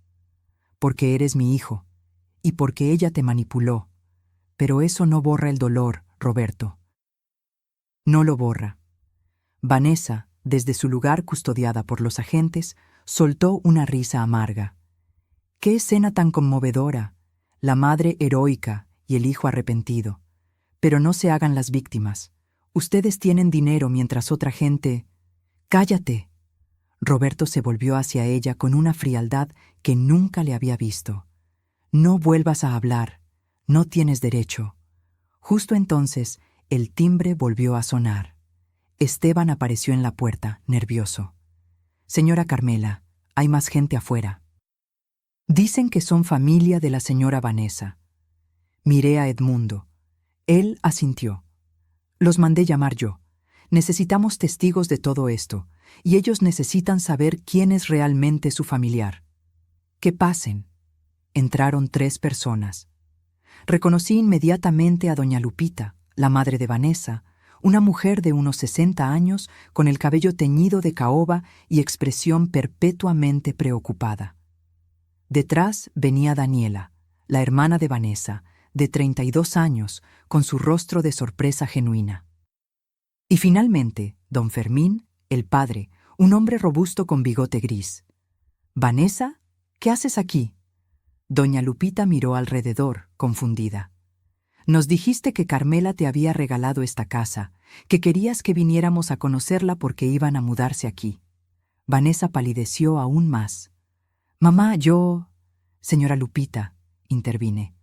Porque eres mi hijo, y porque ella te manipuló. Pero eso no borra el dolor, Roberto. No lo borra. Vanessa, desde su lugar custodiada por los agentes, soltó una risa amarga. ¡Qué escena tan conmovedora! La madre heroica y el hijo arrepentido. Pero no se hagan las víctimas. Ustedes tienen dinero mientras otra gente... ¡Cállate! Roberto se volvió hacia ella con una frialdad que nunca le había visto. No vuelvas a hablar. No tienes derecho. Justo entonces, el timbre volvió a sonar. Esteban apareció en la puerta, nervioso. Señora Carmela, hay más gente afuera. Dicen que son familia de la señora Vanessa. Miré a Edmundo. Él asintió. Los mandé llamar yo. Necesitamos testigos de todo esto, y ellos necesitan saber quién es realmente su familiar. Que pasen. Entraron 3 personas. Reconocí inmediatamente a doña Lupita, la madre de Vanessa, una mujer de unos 60 años con el cabello teñido de caoba y expresión perpetuamente preocupada. Detrás venía Daniela, la hermana de Vanessa, de 32 años, con su rostro de sorpresa genuina. Y finalmente, don Fermín, el padre, un hombre robusto con bigote gris. «Vanessa, ¿qué haces aquí?» Doña Lupita miró alrededor, confundida. «Nos dijiste que Carmela te había regalado esta casa, que querías que viniéramos a conocerla porque iban a mudarse aquí». Vanessa palideció aún más. Mamá, Señora Lupita, intervine.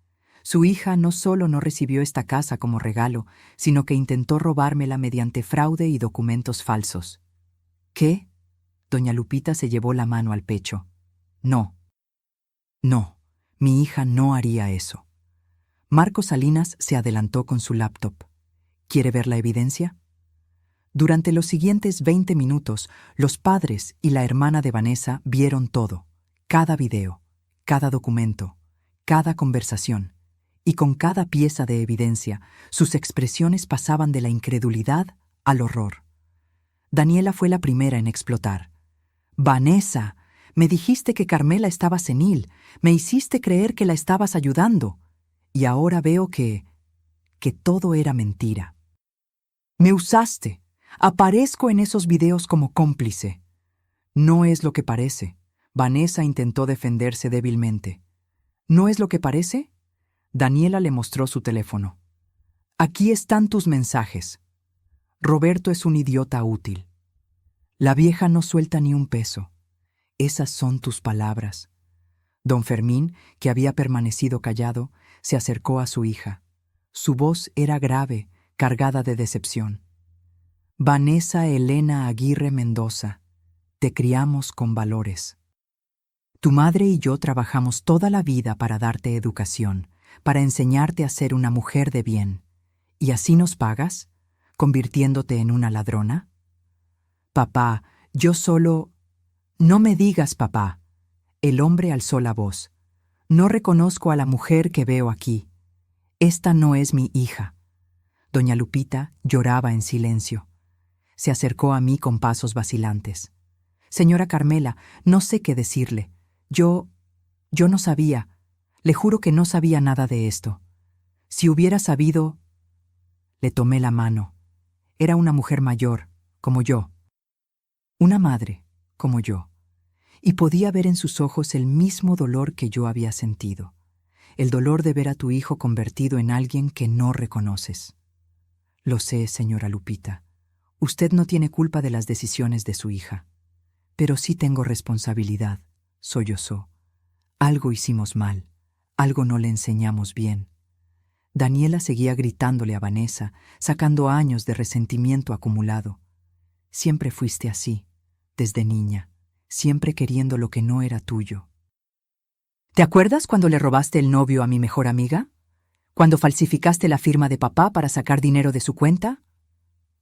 Su hija no solo no recibió esta casa como regalo, sino que intentó robármela mediante fraude y documentos falsos. ¿Qué? Doña Lupita se llevó la mano al pecho. No. No, mi hija no haría eso. Marco Salinas se adelantó con su laptop. ¿Quiere ver la evidencia? Durante los siguientes 20 minutos, los padres y la hermana de Vanessa vieron todo, cada video, cada documento, cada conversación, y con cada pieza de evidencia, sus expresiones pasaban de la incredulidad al horror. Daniela fue la primera en explotar. «Vanessa, me dijiste que Carmela estaba senil, me hiciste creer que la estabas ayudando, y ahora veo que todo era mentira. Me usaste, aparezco en esos videos como cómplice». «No es lo que parece», Vanessa intentó defenderse débilmente. «¿No es lo que parece?» Daniela le mostró su teléfono. «Aquí están tus mensajes. Roberto es un idiota útil. La vieja no suelta ni un peso. Esas son tus palabras». Don Fermín, que había permanecido callado, se acercó a su hija. Su voz era grave, cargada de decepción. «Vanessa Elena Aguirre Mendoza, te criamos con valores. Tu madre y yo trabajamos toda la vida para darte educación, para enseñarte a ser una mujer de bien. ¿Y así nos pagas? ¿Convirtiéndote en una ladrona?» «Papá, yo solo...» «No me digas papá». El hombre alzó la voz. «No reconozco a la mujer que veo aquí. Esta no es mi hija». Doña Lupita lloraba en silencio. Se acercó a mí con pasos vacilantes. «Señora Carmela, no sé qué decirle. Yo no sabía. Le juro que no sabía nada de esto. Si hubiera sabido...» Le tomé la mano. Era una mujer mayor, como yo. Una madre, como yo. Y podía ver en sus ojos el mismo dolor que yo había sentido. El dolor de ver a tu hijo convertido en alguien que no reconoces. «Lo sé, señora Lupita. Usted no tiene culpa de las decisiones de su hija. Pero sí tengo responsabilidad», sollozó. «Algo hicimos mal. Algo no le enseñamos bien». Daniela seguía gritándole a Vanessa, sacando años de resentimiento acumulado. «Siempre fuiste así, desde niña, siempre queriendo lo que no era tuyo. ¿Te acuerdas cuando le robaste el novio a mi mejor amiga? ¿Cuando falsificaste la firma de papá para sacar dinero de su cuenta?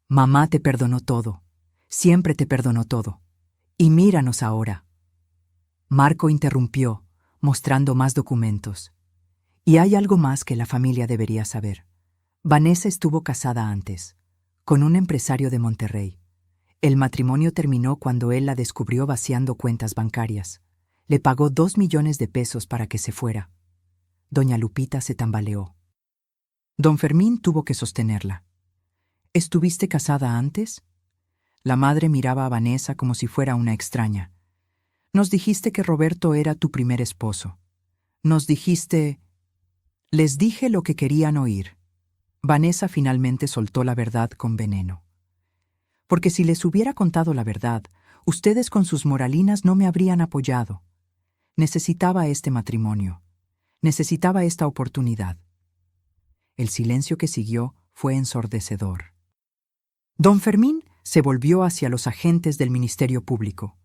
Mamá te perdonó todo, siempre te perdonó todo. Y míranos ahora». Marco interrumpió, mostrando más documentos. «Y hay algo más que la familia debería saber. Vanessa estuvo casada antes, con un empresario de Monterrey. El matrimonio terminó cuando él la descubrió vaciando cuentas bancarias. Le pagó 2 millones de pesos para que se fuera». Doña Lupita se tambaleó. Don Fermín tuvo que sostenerla. «¿Estuviste casada antes?» La madre miraba a Vanessa como si fuera una extraña. «Nos dijiste que Roberto era tu primer esposo. Nos dijiste...» Les dije lo que querían oír. Vanessa finalmente soltó la verdad con veneno. «Porque si les hubiera contado la verdad, ustedes con sus moralinas no me habrían apoyado. Necesitaba este matrimonio. Necesitaba esta oportunidad». El silencio que siguió fue ensordecedor. Don Fermín se volvió hacia los agentes del Ministerio Público.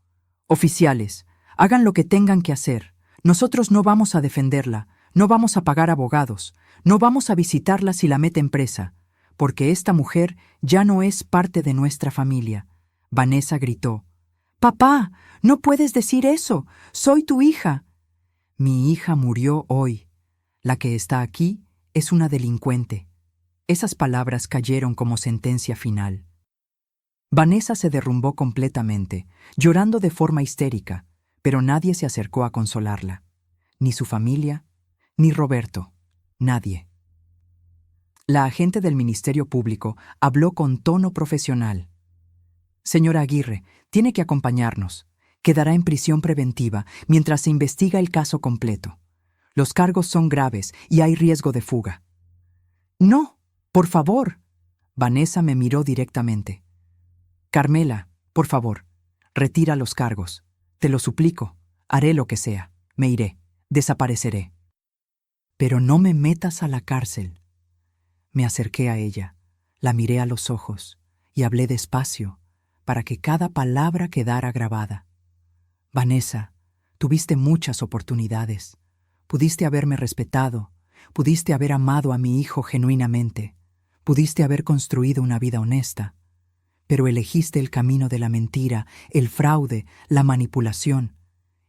«Oficiales, hagan lo que tengan que hacer. Nosotros no vamos a defenderla, no vamos a pagar abogados, no vamos a visitarla si la meten presa, porque esta mujer ya no es parte de nuestra familia». Vanessa gritó. «Papá, no puedes decir eso. Soy tu hija». «Mi hija murió hoy. La que está aquí es una delincuente». Esas palabras cayeron como sentencia final. Vanessa se derrumbó completamente, llorando de forma histérica, pero nadie se acercó a consolarla. Ni su familia, ni Roberto, nadie. La agente del Ministerio Público habló con tono profesional. «Señora Aguirre, tiene que acompañarnos. Quedará en prisión preventiva mientras se investiga el caso completo. Los cargos son graves y hay riesgo de fuga». «No, por favor». Vanessa me miró directamente. «Carmela, por favor, retira los cargos. Te lo suplico. Haré lo que sea, me iré, desapareceré. Pero no me metas a la cárcel. Me acerqué a ella, la miré a los ojos y hablé despacio para que cada palabra quedara grabada. Vanessa, tuviste muchas oportunidades. Pudiste haberme respetado, pudiste haber amado a mi hijo genuinamente, pudiste haber construido una vida honesta, pero elegiste el camino de la mentira, el fraude, la manipulación,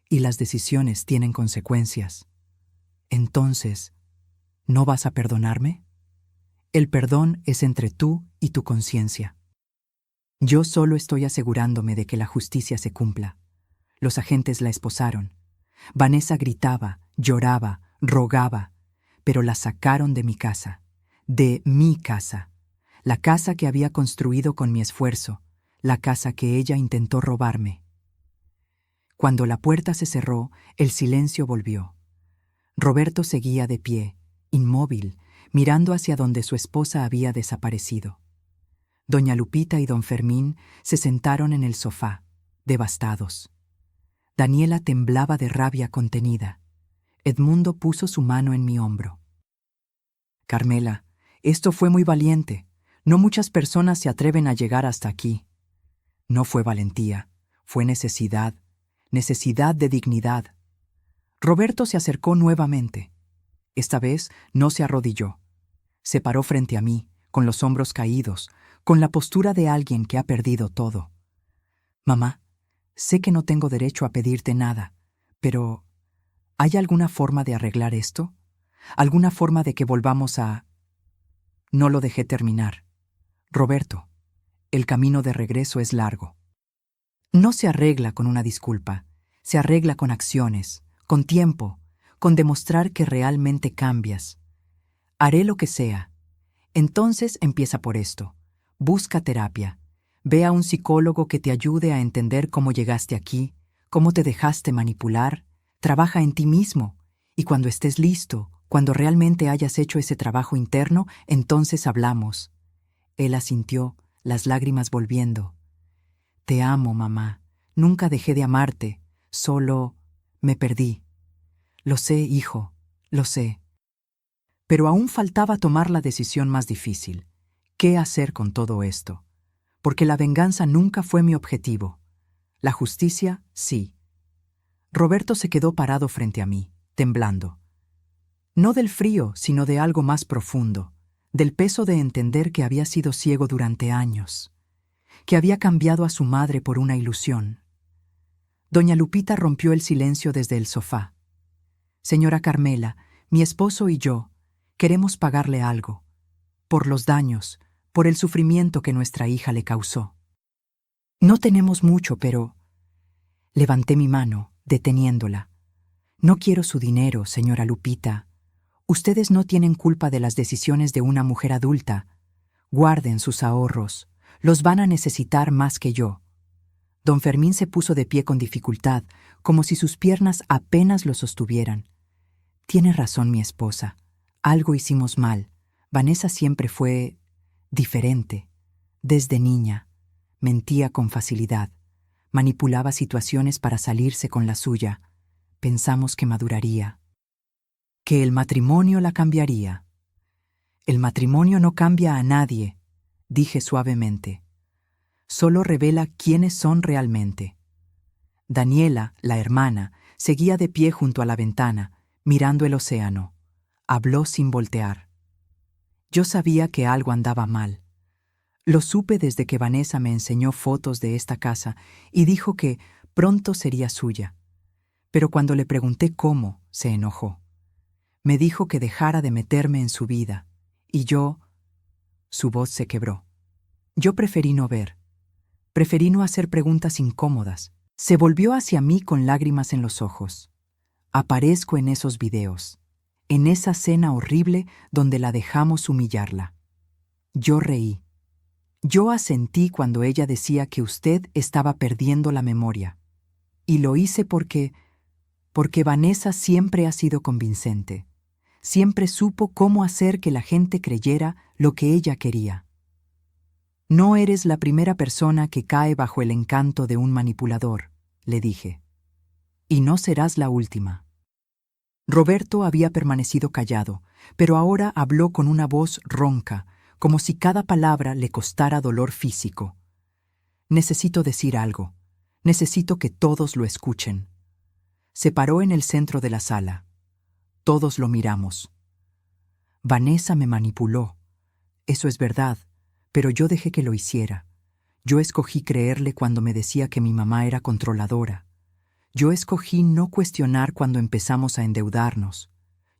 y las decisiones tienen consecuencias. Entonces, ¿no vas a perdonarme? El perdón es entre tú y tu conciencia. Yo solo estoy asegurándome de que la justicia se cumpla. Los agentes la esposaron. Vanessa gritaba, lloraba, rogaba, pero la sacaron de mi casa, la casa que había construido con mi esfuerzo, la casa que ella intentó robarme. Cuando la puerta se cerró, el silencio volvió. Roberto seguía de pie, inmóvil, mirando hacia donde su esposa había desaparecido. Doña Lupita y don Fermín se sentaron en el sofá, devastados. Daniela temblaba de rabia contenida. Edmundo puso su mano en mi hombro. Carmela, esto fue muy valiente. No muchas personas se atreven a llegar hasta aquí. No fue valentía, fue necesidad de dignidad. Roberto se acercó nuevamente. Esta vez no se arrodilló. Se paró frente a mí, con los hombros caídos, con la postura de alguien que ha perdido todo. Mamá, sé que no tengo derecho a pedirte nada, pero ¿hay alguna forma de arreglar esto? ¿Alguna forma de que volvamos a...? No lo dejé terminar. Roberto, el camino de regreso es largo. No se arregla con una disculpa, se arregla con acciones, con tiempo, con demostrar que realmente cambias. Haré lo que sea. Entonces empieza por esto. Busca terapia. Ve a un psicólogo que te ayude a entender cómo llegaste aquí, cómo te dejaste manipular. Trabaja en ti mismo. Y cuando estés listo, cuando realmente hayas hecho ese trabajo interno, entonces hablamos. Él asintió, las lágrimas volviendo. Te amo, mamá. Nunca dejé de amarte. Solo me perdí. Lo sé, hijo, lo sé. Pero aún faltaba tomar la decisión más difícil. ¿Qué hacer con todo esto? Porque la venganza nunca fue mi objetivo. La justicia, sí. Roberto se quedó parado frente a mí, temblando. No del frío, sino de algo más profundo, del peso de entender que había sido ciego durante años, que había cambiado a su madre por una ilusión. Doña Lupita rompió el silencio desde el sofá. Señora Carmela, mi esposo y yo queremos pagarle algo, por los daños, por el sufrimiento que nuestra hija le causó. No tenemos mucho, pero... Levanté mi mano, deteniéndola. No quiero su dinero, señora Lupita. Ustedes no tienen culpa de las decisiones de una mujer adulta. Guarden sus ahorros. Los van a necesitar más que yo. Don Fermín se puso de pie con dificultad, como si sus piernas apenas lo sostuvieran. Tiene razón mi esposa. Algo hicimos mal. Vanessa siempre fue diferente. Desde niña. Mentía con facilidad. Manipulaba situaciones para salirse con la suya. Pensamos que maduraría. Que el matrimonio la cambiaría. El matrimonio no cambia a nadie, dije suavemente. Solo revela quiénes son realmente. Daniela, la hermana, seguía de pie junto a la ventana, mirando el océano. Habló sin voltear. Yo sabía que algo andaba mal. Lo supe desde que Vanessa me enseñó fotos de esta casa y dijo que pronto sería suya. Pero cuando le pregunté cómo, se enojó. Me dijo que dejara de meterme en su vida, y yo... Su voz se quebró. Yo preferí no ver. Preferí no hacer preguntas incómodas. Se volvió hacia mí con lágrimas en los ojos. Aparezco en esos videos, en esa cena horrible donde la dejamos humillarla. Yo reí. Yo asentí cuando ella decía que usted estaba perdiendo la memoria. Y lo hice porque Vanessa siempre ha sido convincente. Siempre supo cómo hacer que la gente creyera lo que ella quería. No eres la primera persona que cae bajo el encanto de un manipulador, le dije. Y no serás la última. Roberto había permanecido callado, pero ahora habló con una voz ronca, como si cada palabra le costara dolor físico. Necesito decir algo. Necesito que todos lo escuchen. Se paró en el centro de la sala. Todos lo miramos. Vanessa me manipuló. Eso es verdad, pero yo dejé que lo hiciera. Yo escogí creerle cuando me decía que mi mamá era controladora. Yo escogí no cuestionar cuando empezamos a endeudarnos.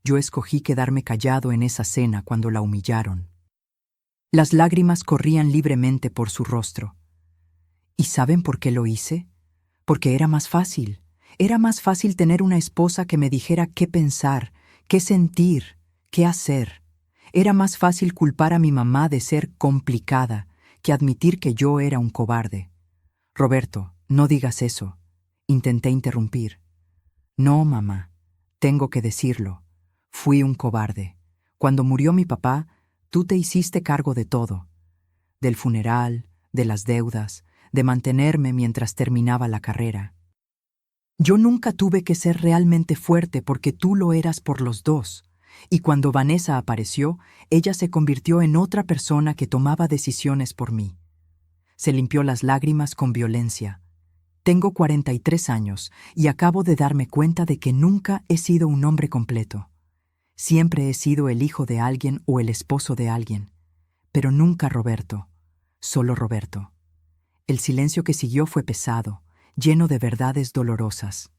Yo escogí quedarme callado en esa cena cuando la humillaron. Las lágrimas corrían libremente por su rostro. ¿Y saben por qué lo hice? Porque era más fácil. Era más fácil tener una esposa que me dijera qué pensar, qué sentir, qué hacer. Era más fácil culpar a mi mamá de ser complicada que admitir que yo era un cobarde. Roberto, no digas eso. Intenté interrumpir. No, mamá, tengo que decirlo. Fui un cobarde. Cuando murió mi papá, tú te hiciste cargo de todo. Del funeral, de las deudas, de mantenerme mientras terminaba la carrera. Yo nunca tuve que ser realmente fuerte porque tú lo eras por los dos. Y cuando Vanessa apareció, ella se convirtió en otra persona que tomaba decisiones por mí. Se limpió las lágrimas con violencia. Tengo 43 años y acabo de darme cuenta de que nunca he sido un hombre completo. Siempre he sido el hijo de alguien o el esposo de alguien. Pero nunca Roberto. Solo Roberto. El silencio que siguió fue pesado, lleno de verdades dolorosas.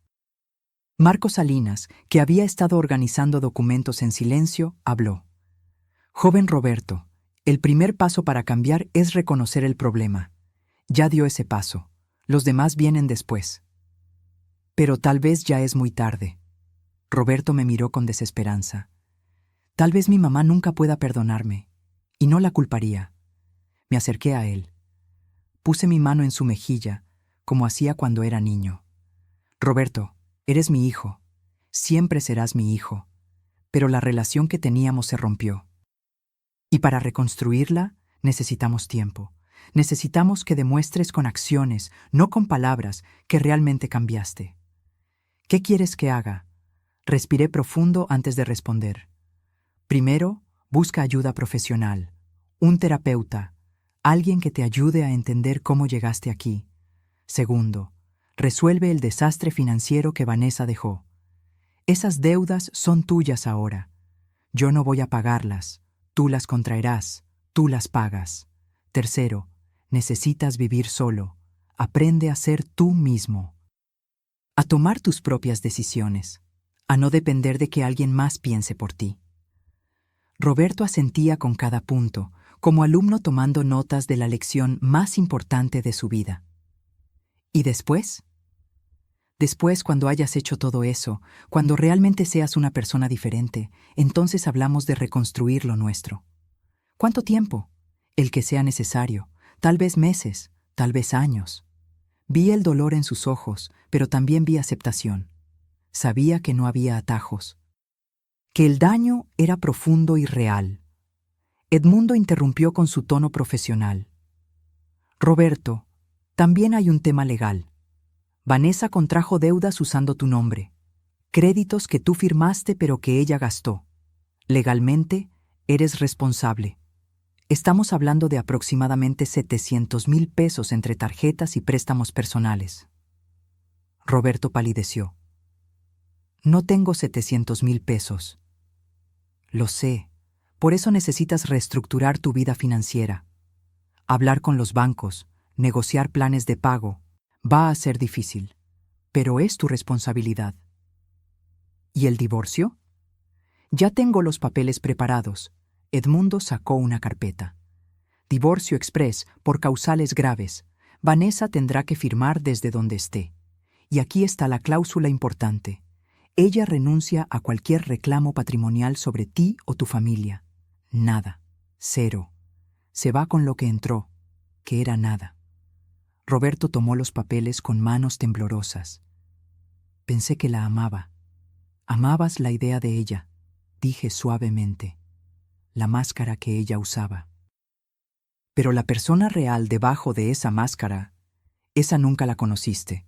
Marco Salinas, que había estado organizando documentos en silencio, habló. Joven Roberto, el primer paso para cambiar es reconocer el problema. Ya dio ese paso. Los demás vienen después. Pero tal vez ya es muy tarde. Roberto me miró con desesperanza. Tal vez mi mamá nunca pueda perdonarme, y no la culparía. Me acerqué a él. Puse mi mano en su mejilla, como hacía cuando era niño. Roberto, eres mi hijo. Siempre serás mi hijo. Pero la relación que teníamos se rompió. Y para reconstruirla, necesitamos tiempo. Necesitamos que demuestres con acciones, no con palabras, que realmente cambiaste. ¿Qué quieres que haga? Respiré profundo antes de responder. Primero, busca ayuda profesional. Un terapeuta. Alguien que te ayude a entender cómo llegaste aquí. Segundo, resuelve el desastre financiero que Vanessa dejó. Esas deudas son tuyas ahora. Yo no voy a pagarlas. Tú las contraerás. Tú las pagas. Tercero, necesitas vivir solo. Aprende a ser tú mismo. A tomar tus propias decisiones. A no depender de que alguien más piense por ti. Roberto asentía con cada punto, como alumno tomando notas de la lección más importante de su vida. ¿Y después? Después, cuando hayas hecho todo eso, cuando realmente seas una persona diferente, entonces hablamos de reconstruir lo nuestro. ¿Cuánto tiempo? El que sea necesario, tal vez meses, tal vez años. Vi el dolor en sus ojos, pero también vi aceptación. Sabía que no había atajos, que el daño era profundo y real. Edmundo interrumpió con su tono profesional. Roberto, también hay un tema legal. Vanessa contrajo deudas usando tu nombre. Créditos que tú firmaste pero que ella gastó. Legalmente, eres responsable. Estamos hablando de aproximadamente 700,000 pesos entre tarjetas y préstamos personales. Roberto palideció. No tengo 700,000 pesos. Lo sé. Por eso necesitas reestructurar tu vida financiera. Hablar con los bancos, negociar planes de pago. Va a ser difícil, pero es tu responsabilidad. ¿Y el divorcio? Ya tengo los papeles preparados. Edmundo sacó una carpeta. Divorcio express por causales graves. Vanessa tendrá que firmar desde donde esté. Y aquí está la cláusula importante. Ella renuncia a cualquier reclamo patrimonial sobre ti o tu familia. Nada. Cero. Se va con lo que entró, que era nada. Roberto tomó los papeles con manos temblorosas. Pensé que la amaba. Amabas la idea de ella, dije suavemente. La máscara que ella usaba. Pero la persona real debajo de esa máscara, esa nunca la conociste,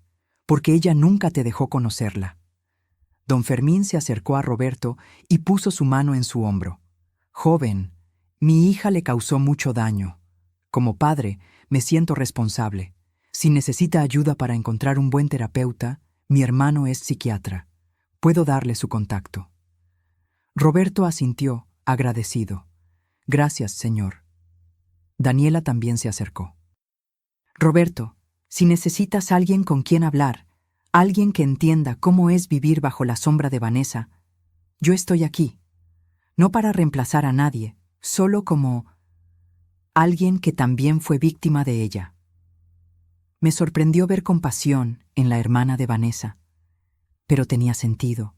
porque ella nunca te dejó conocerla. Don Fermín se acercó a Roberto y puso su mano en su hombro. Joven, mi hija le causó mucho daño. Como padre, me siento responsable. Si necesita ayuda para encontrar un buen terapeuta, mi hermano es psiquiatra. Puedo darle su contacto. Roberto asintió, agradecido. Gracias, señor. Daniela también se acercó. Roberto, si necesitas alguien con quien hablar, alguien que entienda cómo es vivir bajo la sombra de Vanessa, yo estoy aquí. No para reemplazar a nadie, solo como alguien que también fue víctima de ella. Me sorprendió ver compasión en la hermana de Vanessa, pero tenía sentido.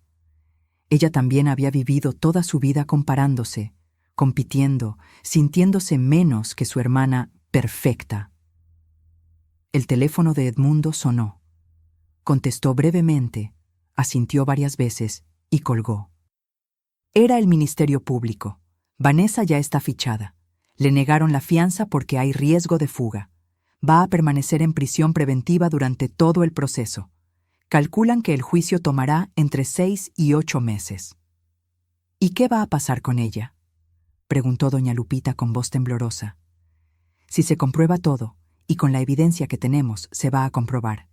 Ella también había vivido toda su vida comparándose, compitiendo, sintiéndose menos que su hermana perfecta. El teléfono de Edmundo sonó. Contestó brevemente, asintió varias veces y colgó. Era el Ministerio Público. Vanessa ya está fichada. Le negaron la fianza porque hay riesgo de fuga. Va a permanecer en prisión preventiva durante todo el proceso. Calculan que el juicio tomará entre 6 y 8 meses. ¿Y qué va a pasar con ella?, preguntó doña Lupita con voz temblorosa. Si se comprueba todo, y con la evidencia que tenemos se va a comprobar,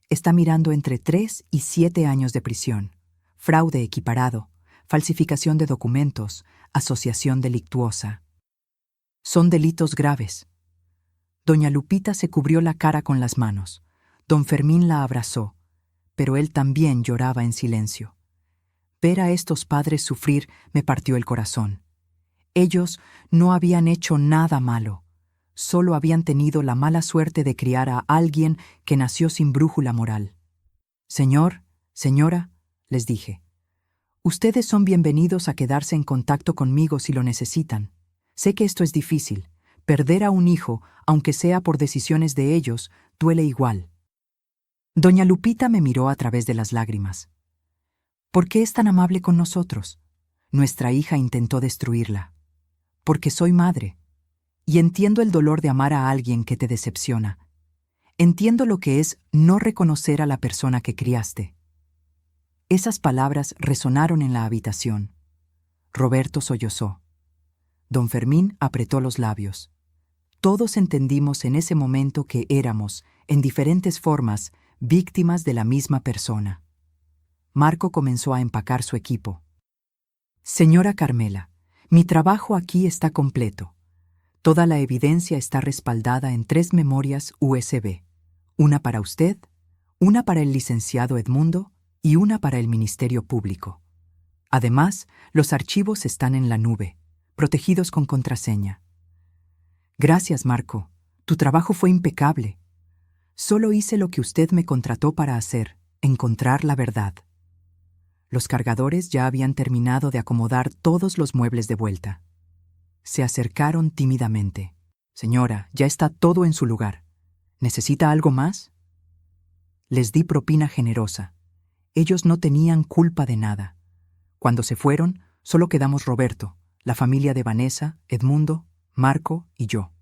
está mirando entre 3 y 7 años de prisión, fraude equiparado, falsificación de documentos, asociación delictuosa. Son delitos graves. Doña Lupita se cubrió la cara con las manos. Don Fermín la abrazó, pero él también lloraba en silencio. Ver a estos padres sufrir me partió el corazón. Ellos no habían hecho nada malo, solo habían tenido la mala suerte de criar a alguien que nació sin brújula moral. Señor, señora, les dije, ustedes son bienvenidos a quedarse en contacto conmigo si lo necesitan. Sé que esto es difícil. Perder a un hijo, aunque sea por decisiones de ellos, duele igual. Doña Lupita me miró a través de las lágrimas. ¿Por qué es tan amable con nosotros? Nuestra hija intentó destruirla. Porque soy madre, y entiendo el dolor de amar a alguien que te decepciona. Entiendo lo que es no reconocer a la persona que criaste. Esas palabras resonaron en la habitación. Roberto sollozó. Don Fermín apretó los labios. Todos entendimos en ese momento que éramos, en diferentes formas, víctimas de la misma persona. Marco comenzó a empacar su equipo. Señora Carmela, mi trabajo aquí está completo. Toda la evidencia está respaldada en 3 memorias USB. Una para usted, una para el licenciado Edmundo y una para el Ministerio Público. Además, los archivos están en la nube, protegidos con contraseña. Gracias, Marco. Tu trabajo fue impecable. Solo hice lo que usted me contrató para hacer, encontrar la verdad. Los cargadores ya habían terminado de acomodar todos los muebles de vuelta. Se acercaron tímidamente. Señora, ya está todo en su lugar. ¿Necesita algo más? Les di propina generosa. Ellos no tenían culpa de nada. Cuando se fueron, solo quedamos Roberto, la familia de Vanessa, Edmundo, Marco y yo.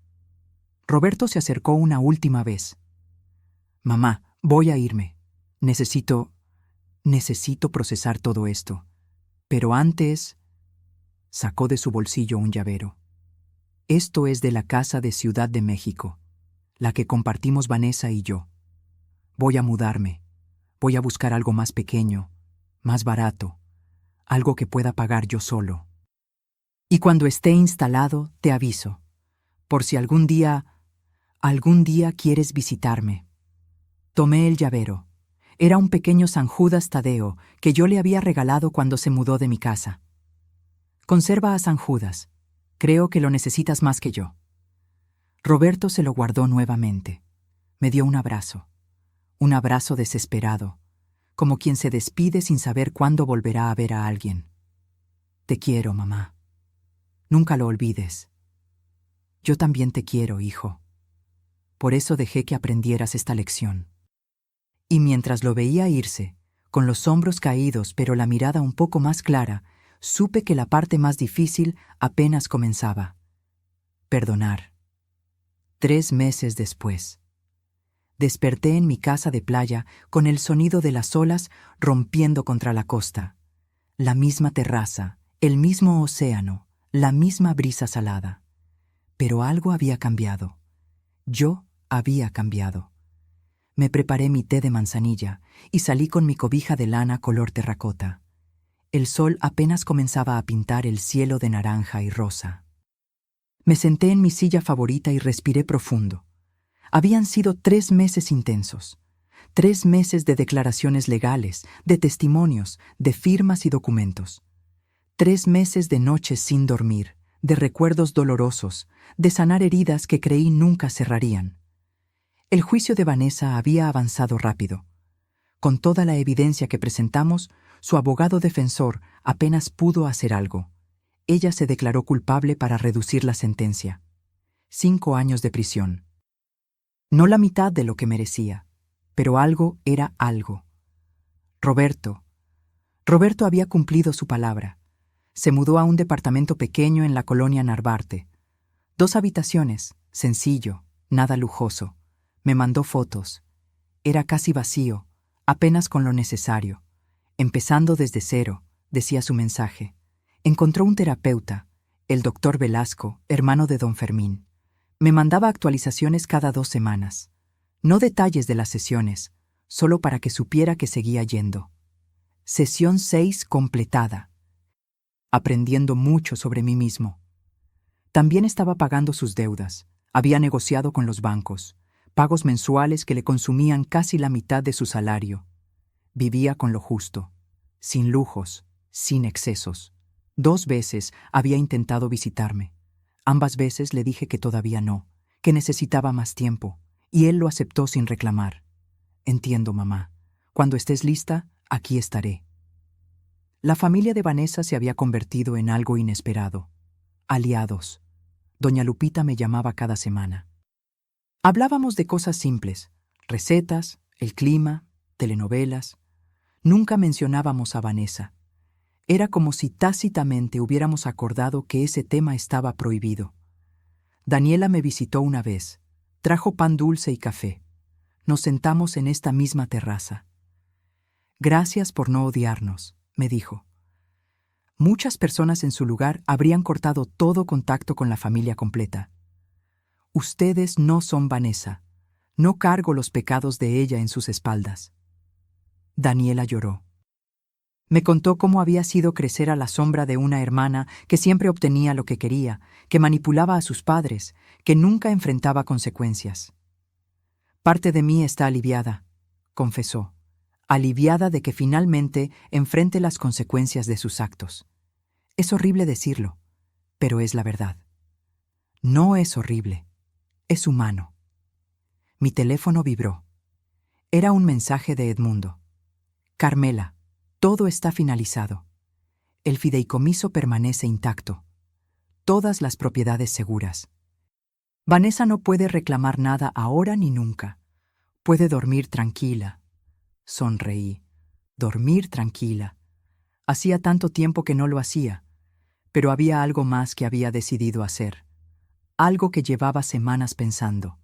Roberto se acercó una última vez. Mamá, voy a irme. Necesito procesar todo esto. Pero antes... Sacó de su bolsillo un llavero. Esto es de la casa de Ciudad de México, la que compartimos Vanessa y yo. Voy a mudarme. Voy a buscar algo más pequeño, más barato, algo que pueda pagar yo solo. Y cuando esté instalado, te aviso, por si algún día quieres visitarme. Tomé el llavero. Era un pequeño San Judas Tadeo que yo le había regalado cuando se mudó de mi casa. Conserva a San Judas. Creo que lo necesitas más que yo. Roberto se lo guardó nuevamente. Me dio un abrazo desesperado, como quien se despide sin saber cuándo volverá a ver a alguien. Te quiero, mamá. Nunca lo olvides. Yo también te quiero, hijo. Por eso dejé que aprendieras esta lección. Y mientras lo veía irse, con los hombros caídos pero la mirada un poco más clara, supe que la parte más difícil apenas comenzaba. Perdonar. 3 meses después. Desperté en mi casa de playa con el sonido de las olas rompiendo contra la costa. La misma terraza, el mismo océano, la misma brisa salada. Pero algo había cambiado. Yo había cambiado. Me preparé mi té de manzanilla y salí con mi cobija de lana color terracota. El sol apenas comenzaba a pintar el cielo de naranja y rosa. Me senté en mi silla favorita y respiré profundo. Habían sido 3 meses intensos. 3 meses de declaraciones legales, de testimonios, de firmas y documentos. 3 meses de noches sin dormir, de recuerdos dolorosos, de sanar heridas que creí nunca cerrarían. El juicio de Vanessa había avanzado rápido. Con toda la evidencia que presentamos, su abogado defensor apenas pudo hacer algo. Ella se declaró culpable para reducir la sentencia. 5 años de prisión. No la mitad de lo que merecía, pero algo era algo. Roberto había cumplido su palabra. Se mudó a un departamento pequeño en la colonia Narvarte. 2 habitaciones, sencillo, nada lujoso. Me mandó fotos. Era casi vacío, apenas con lo necesario. Empezando desde cero, decía su mensaje. Encontró un terapeuta, el doctor Velasco, hermano de don Fermín. Me mandaba actualizaciones cada 2 semanas. No detalles de las sesiones, solo para que supiera que seguía yendo. Sesión 6 completada. Aprendiendo mucho sobre mí mismo. También estaba pagando sus deudas. Había negociado con los bancos. Pagos mensuales que le consumían casi la mitad de su salario. Vivía con lo justo, sin lujos, sin excesos. 2 veces había intentado visitarme. Ambas veces le dije que todavía no, que necesitaba más tiempo, y él lo aceptó sin reclamar. Entiendo, mamá. Cuando estés lista, aquí estaré. La familia de Vanessa se había convertido en algo inesperado. Aliados. Doña Lupita me llamaba cada semana. Hablábamos de cosas simples, recetas, el clima, telenovelas. Nunca mencionábamos a Vanessa. Era como si tácitamente hubiéramos acordado que ese tema estaba prohibido. Daniela me visitó una vez. Trajo pan dulce y café. Nos sentamos en esta misma terraza. Gracias por no odiarnos, me dijo. Muchas personas en su lugar habrían cortado todo contacto con la familia completa. Ustedes no son Vanessa. No cargo los pecados de ella en sus espaldas. Daniela lloró. Me contó cómo había sido crecer a la sombra de una hermana que siempre obtenía lo que quería, que manipulaba a sus padres, que nunca enfrentaba consecuencias. Parte de mí está aliviada, confesó, aliviada de que finalmente enfrente las consecuencias de sus actos. Es horrible decirlo, pero es la verdad. No es horrible. Es humano. Mi teléfono vibró. Era un mensaje de Edmundo. Carmela, todo está finalizado. El fideicomiso permanece intacto. Todas las propiedades seguras. Vanessa no puede reclamar nada ahora ni nunca. Puede dormir tranquila. Sonreí. Dormir tranquila. Hacía tanto tiempo que no lo hacía, pero había algo más que había decidido hacer. Algo que llevaba semanas pensando.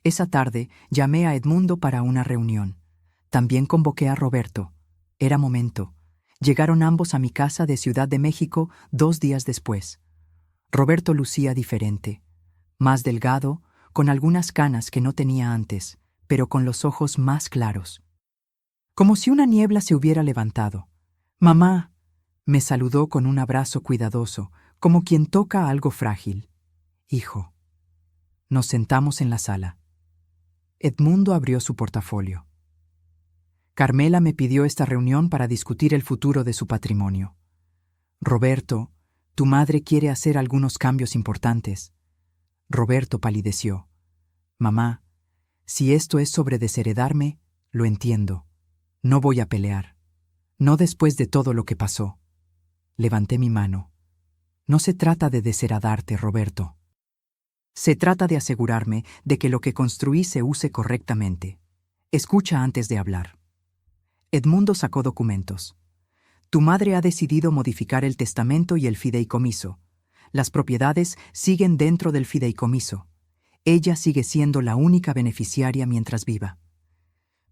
Esa tarde llamé a Edmundo para una reunión. También convoqué a Roberto. Era momento. Llegaron ambos a mi casa de Ciudad de México 2 días después. Roberto lucía diferente. Más delgado, con algunas canas que no tenía antes, pero con los ojos más claros. Como si una niebla se hubiera levantado. «Mamá», me saludó con un abrazo cuidadoso, como quien toca algo frágil. «Hijo». Nos sentamos en la sala. Edmundo abrió su portafolio. Carmela me pidió esta reunión para discutir el futuro de su patrimonio. Roberto, tu madre quiere hacer algunos cambios importantes. Roberto palideció. Mamá, si esto es sobre desheredarme, lo entiendo. No voy a pelear. No después de todo lo que pasó. Levanté mi mano. No se trata de desheredarte, Roberto. Se trata de asegurarme de que lo que construí se use correctamente. Escucha antes de hablar. Edmundo sacó documentos. Tu madre ha decidido modificar el testamento y el fideicomiso. Las propiedades siguen dentro del fideicomiso. Ella sigue siendo la única beneficiaria mientras viva.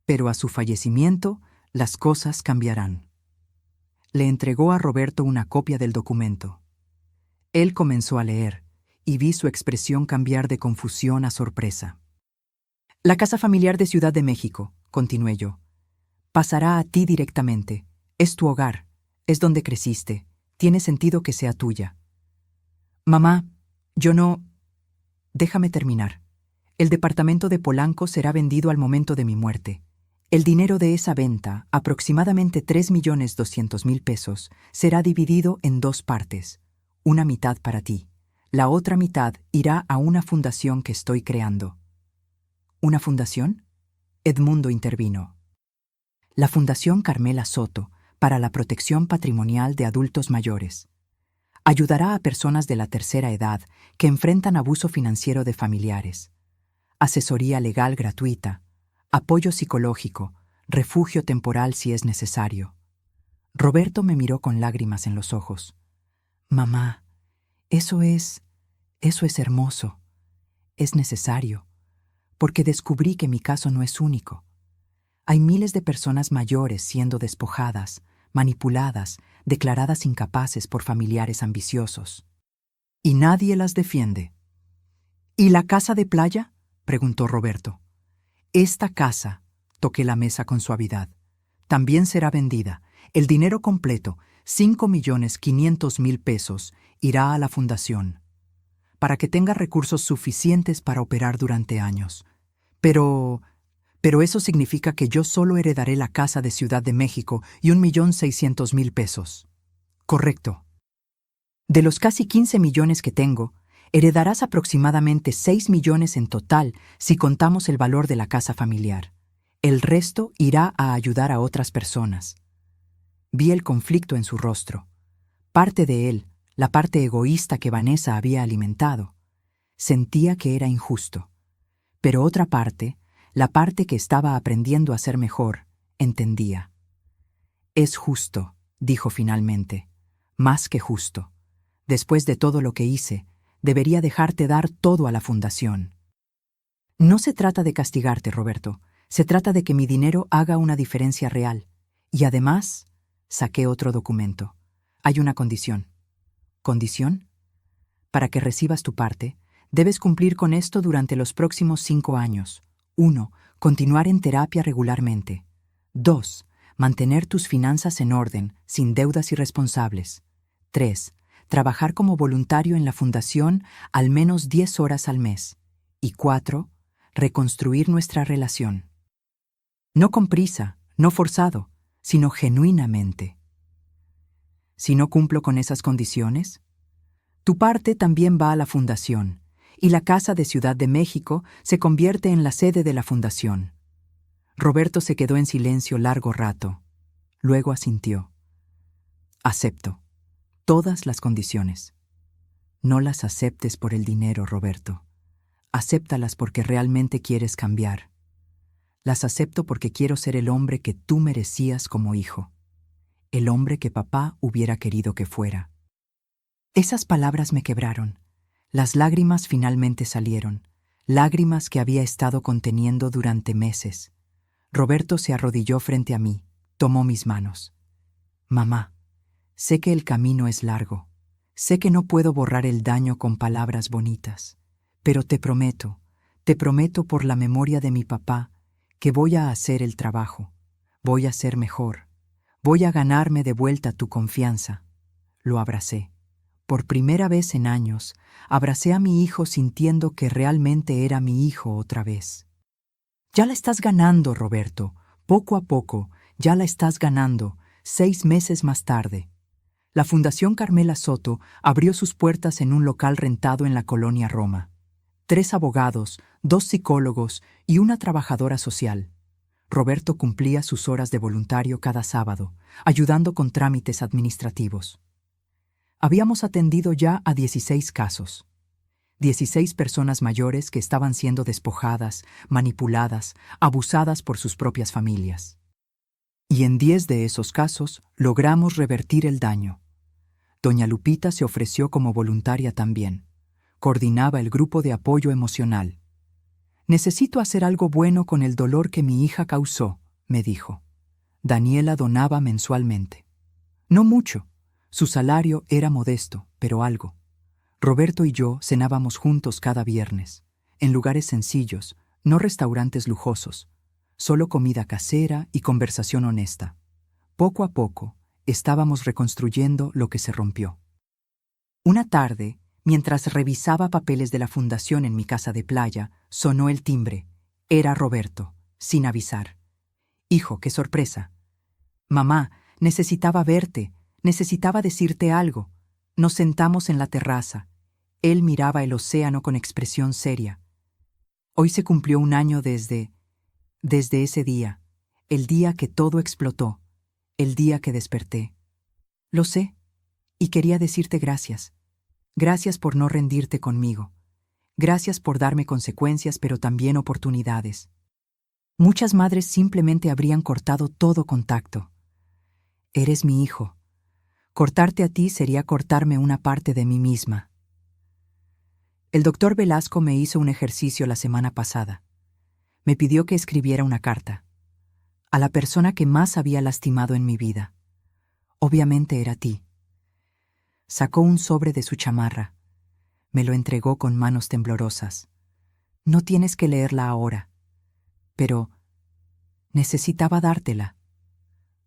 Pero a su fallecimiento, las cosas cambiarán. Le entregó a Roberto una copia del documento. Él comenzó a leer, y vi su expresión cambiar de confusión a sorpresa. La casa familiar de Ciudad de México, continué yo, pasará a ti directamente. Es tu hogar, es donde creciste, tiene sentido que sea tuya. Mamá, yo no... Déjame terminar. El departamento de Polanco será vendido al momento de mi muerte. El dinero de esa venta, aproximadamente 3.200.000 pesos, será dividido en 2 partes. Una mitad para ti. La otra mitad irá a una fundación que estoy creando. ¿Una fundación? Edmundo intervino. La Fundación Carmela Soto, para la protección patrimonial de adultos mayores. Ayudará a personas de la tercera edad que enfrentan abuso financiero de familiares. Asesoría legal gratuita, apoyo psicológico, refugio temporal si es necesario. Roberto me miró con lágrimas en los ojos. Mamá, eso es hermoso. Es necesario, porque descubrí que mi caso no es único. Hay miles de personas mayores siendo despojadas, manipuladas, declaradas incapaces por familiares ambiciosos. Y nadie las defiende. ¿Y la casa de playa? Preguntó Roberto. Esta casa, toqué la mesa con suavidad, también será vendida. El dinero completo, 5.500.000 pesos, irá a la fundación, para que tenga recursos suficientes para operar durante años. Pero eso significa que yo solo heredaré la casa de Ciudad de México y 1.600.000 pesos. Correcto. De los casi 15 millones que tengo, heredarás aproximadamente 6 millones en total si contamos el valor de la casa familiar. El resto irá a ayudar a otras personas. Vi el conflicto en su rostro. Parte de él, la parte egoísta que Vanessa había alimentado, sentía que era injusto. Pero otra parte, la parte que estaba aprendiendo a ser mejor, entendía. Es justo, dijo finalmente, más que justo. Después de todo lo que hice, debería dejarte dar todo a la fundación. No se trata de castigarte, Roberto. Se trata de que mi dinero haga una diferencia real. Y además, saqué otro documento. Hay una condición. ¿Condición? Para que recibas tu parte, debes cumplir con esto durante los próximos 5 años. 1. Continuar en terapia regularmente. 2. Mantener tus finanzas en orden, sin deudas irresponsables. 3. Trabajar como voluntario en la fundación al menos 10 horas al mes. Y 4. Reconstruir nuestra relación. No con prisa, no forzado, sino genuinamente. Si no cumplo con esas condiciones, tu parte también va a la fundación, y la Casa de Ciudad de México se convierte en la sede de la fundación. Roberto se quedó en silencio largo rato. Luego asintió. Acepto. Todas las condiciones. No las aceptes por el dinero, Roberto. Acéptalas porque realmente quieres cambiar. Las acepto porque quiero ser el hombre que tú merecías como hijo. El hombre que papá hubiera querido que fuera. Esas palabras me quebraron. Las lágrimas finalmente salieron, lágrimas que había estado conteniendo durante meses. Roberto se arrodilló frente a mí, tomó mis manos. Mamá, sé que el camino es largo, sé que no puedo borrar el daño con palabras bonitas, pero te prometo por la memoria de mi papá, que voy a hacer el trabajo, voy a ser mejor, voy a ganarme de vuelta tu confianza. Lo abracé. Por primera vez en años, abracé a mi hijo sintiendo que realmente era mi hijo otra vez. Ya la estás ganando, Roberto. Poco a poco, ya la estás ganando. 6 meses más tarde. La Fundación Carmela Soto abrió sus puertas en un local rentado en la colonia Roma. 3 abogados, 2 psicólogos y una trabajadora social. Roberto cumplía sus horas de voluntario cada sábado, ayudando con trámites administrativos. Habíamos atendido ya a 16 casos. 16 personas mayores que estaban siendo despojadas, manipuladas, abusadas por sus propias familias. Y en 10 de esos casos logramos revertir el daño. Doña Lupita se ofreció como voluntaria también. Coordinaba el grupo de apoyo emocional. «Necesito hacer algo bueno con el dolor que mi hija causó», me dijo. Daniela donaba mensualmente. No mucho. Su salario era modesto, pero algo. Roberto y yo cenábamos juntos cada viernes, en lugares sencillos, no restaurantes lujosos, solo comida casera y conversación honesta. Poco a poco, estábamos reconstruyendo lo que se rompió. Una tarde, mientras revisaba papeles de la fundación en mi casa de playa, sonó el timbre. Era Roberto, sin avisar. «Hijo, qué sorpresa». «Mamá, necesitaba verte, necesitaba decirte algo». Nos sentamos en la terraza. Él miraba el océano con expresión seria. Hoy se cumplió un año desde ese día, el día que todo explotó, el día que desperté. Lo sé, y quería decirte gracias. Gracias por no rendirte conmigo. Gracias por darme consecuencias, pero también oportunidades. Muchas madres simplemente habrían cortado todo contacto. Eres mi hijo. Cortarte a ti sería cortarme una parte de mí misma. El doctor Velasco me hizo un ejercicio la semana pasada. Me pidió que escribiera una carta a la persona que más había lastimado en mi vida. Obviamente era ti. Sacó un sobre de su chamarra. Me lo entregó con manos temblorosas. No tienes que leerla ahora. Pero necesitaba dártela.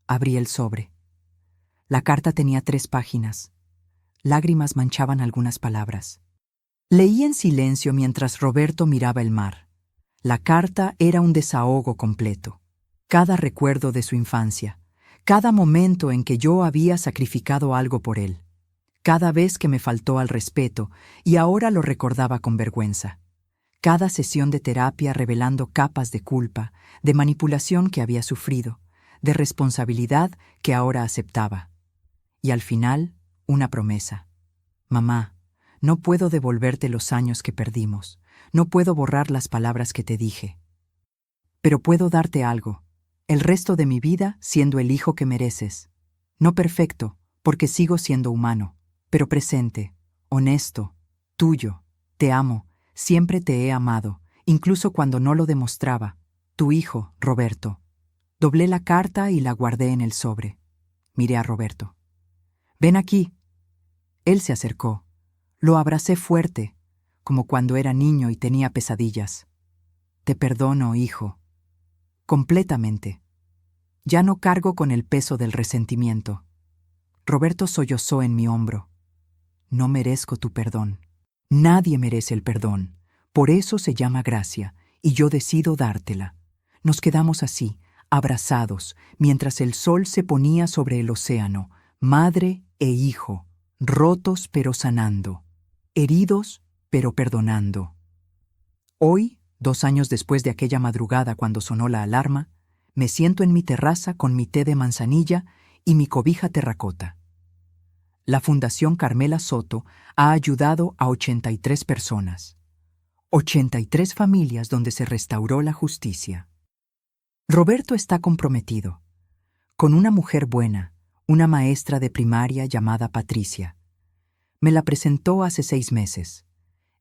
Abrí el sobre. La carta tenía 3 páginas. Lágrimas manchaban algunas palabras. Leí en silencio mientras Roberto miraba el mar. La carta era un desahogo completo. Cada recuerdo de su infancia, cada momento en que yo había sacrificado algo por él, cada vez que me faltó al respeto y ahora lo recordaba con vergüenza. Cada sesión de terapia revelando capas de culpa, de manipulación que había sufrido, de responsabilidad que ahora aceptaba. Y al final, una promesa. Mamá, no puedo devolverte los años que perdimos, no puedo borrar las palabras que te dije. Pero puedo darte algo, el resto de mi vida siendo el hijo que mereces. No perfecto, porque sigo siendo humano, pero presente, honesto, tuyo, te amo, siempre te he amado, incluso cuando no lo demostraba. Tu hijo, Roberto. Doblé la carta y la guardé en el sobre. Miré a Roberto. Ven aquí. Él se acercó. Lo abracé fuerte, como cuando era niño y tenía pesadillas. Te perdono, hijo. Completamente. Ya no cargo con el peso del resentimiento. Roberto sollozó en mi hombro. No merezco tu perdón. Nadie merece el perdón. Por eso se llama gracia, y yo decido dártela. Nos quedamos así, abrazados, mientras el sol se ponía sobre el océano, madre e hijo, rotos pero sanando, heridos pero perdonando. Hoy, 2 años después de aquella madrugada cuando sonó la alarma, me siento en mi terraza con mi té de manzanilla y mi cobija terracota. La Fundación Carmela Soto ha ayudado a 83 personas. 83 familias donde se restauró la justicia. Roberto está comprometido con una mujer buena, una maestra de primaria llamada Patricia. Me la presentó hace 6 meses.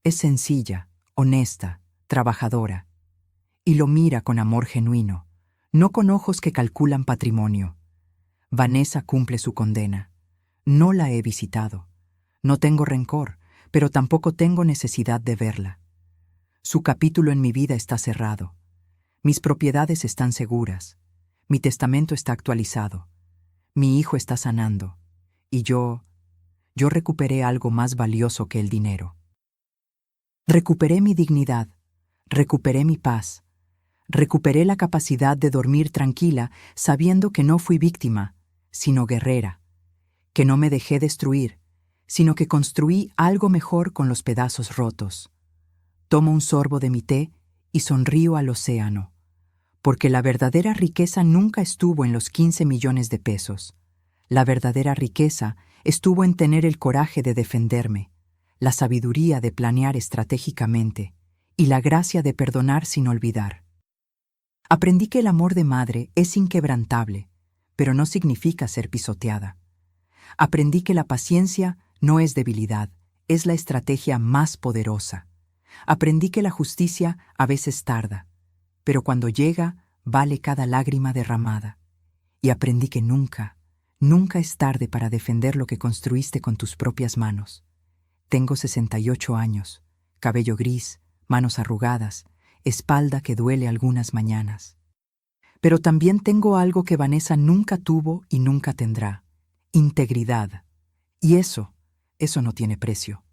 Es sencilla, honesta, trabajadora. Y lo mira con amor genuino, no con ojos que calculan patrimonio. Vanessa cumple su condena. No la he visitado. No tengo rencor, pero tampoco tengo necesidad de verla. Su capítulo en mi vida está cerrado. Mis propiedades están seguras. Mi testamento está actualizado. Mi hijo está sanando. Y yo recuperé algo más valioso que el dinero. Recuperé mi dignidad. Recuperé mi paz. Recuperé la capacidad de dormir tranquila sabiendo que no fui víctima, sino guerrera. Que no me dejé destruir, sino que construí algo mejor con los pedazos rotos. Tomo un sorbo de mi té y sonrío al océano, porque la verdadera riqueza nunca estuvo en los 15 millones de pesos. La verdadera riqueza estuvo en tener el coraje de defenderme, la sabiduría de planear estratégicamente y la gracia de perdonar sin olvidar. Aprendí que el amor de madre es inquebrantable, pero no significa ser pisoteada. Aprendí que la paciencia no es debilidad, es la estrategia más poderosa. Aprendí que la justicia a veces tarda, pero cuando llega, vale cada lágrima derramada. Y aprendí que nunca, nunca es tarde para defender lo que construiste con tus propias manos. Tengo 68 años, cabello gris, manos arrugadas, espalda que duele algunas mañanas. Pero también tengo algo que Vanessa nunca tuvo y nunca tendrá: integridad. Y eso no tiene precio.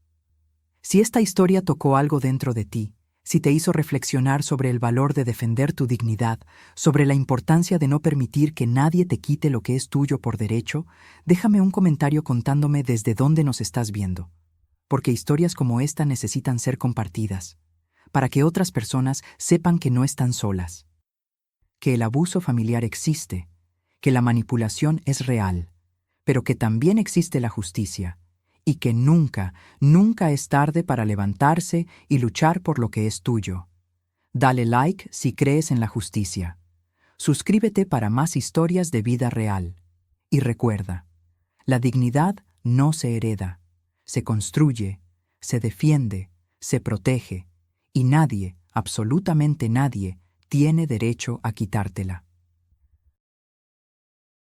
Si esta historia tocó algo dentro de ti, si te hizo reflexionar sobre el valor de defender tu dignidad, sobre la importancia de no permitir que nadie te quite lo que es tuyo por derecho, déjame un comentario contándome desde dónde nos estás viendo. Porque historias como esta necesitan ser compartidas, para que otras personas sepan que no están solas, que el abuso familiar existe, que la manipulación es real, pero que también existe la justicia, y que nunca, nunca es tarde para levantarse y luchar por lo que es tuyo. Dale like si crees en la justicia. Suscríbete para más historias de vida real. Y recuerda, la dignidad no se hereda, se construye, se defiende, se protege, y nadie, absolutamente nadie, tiene derecho a quitártela.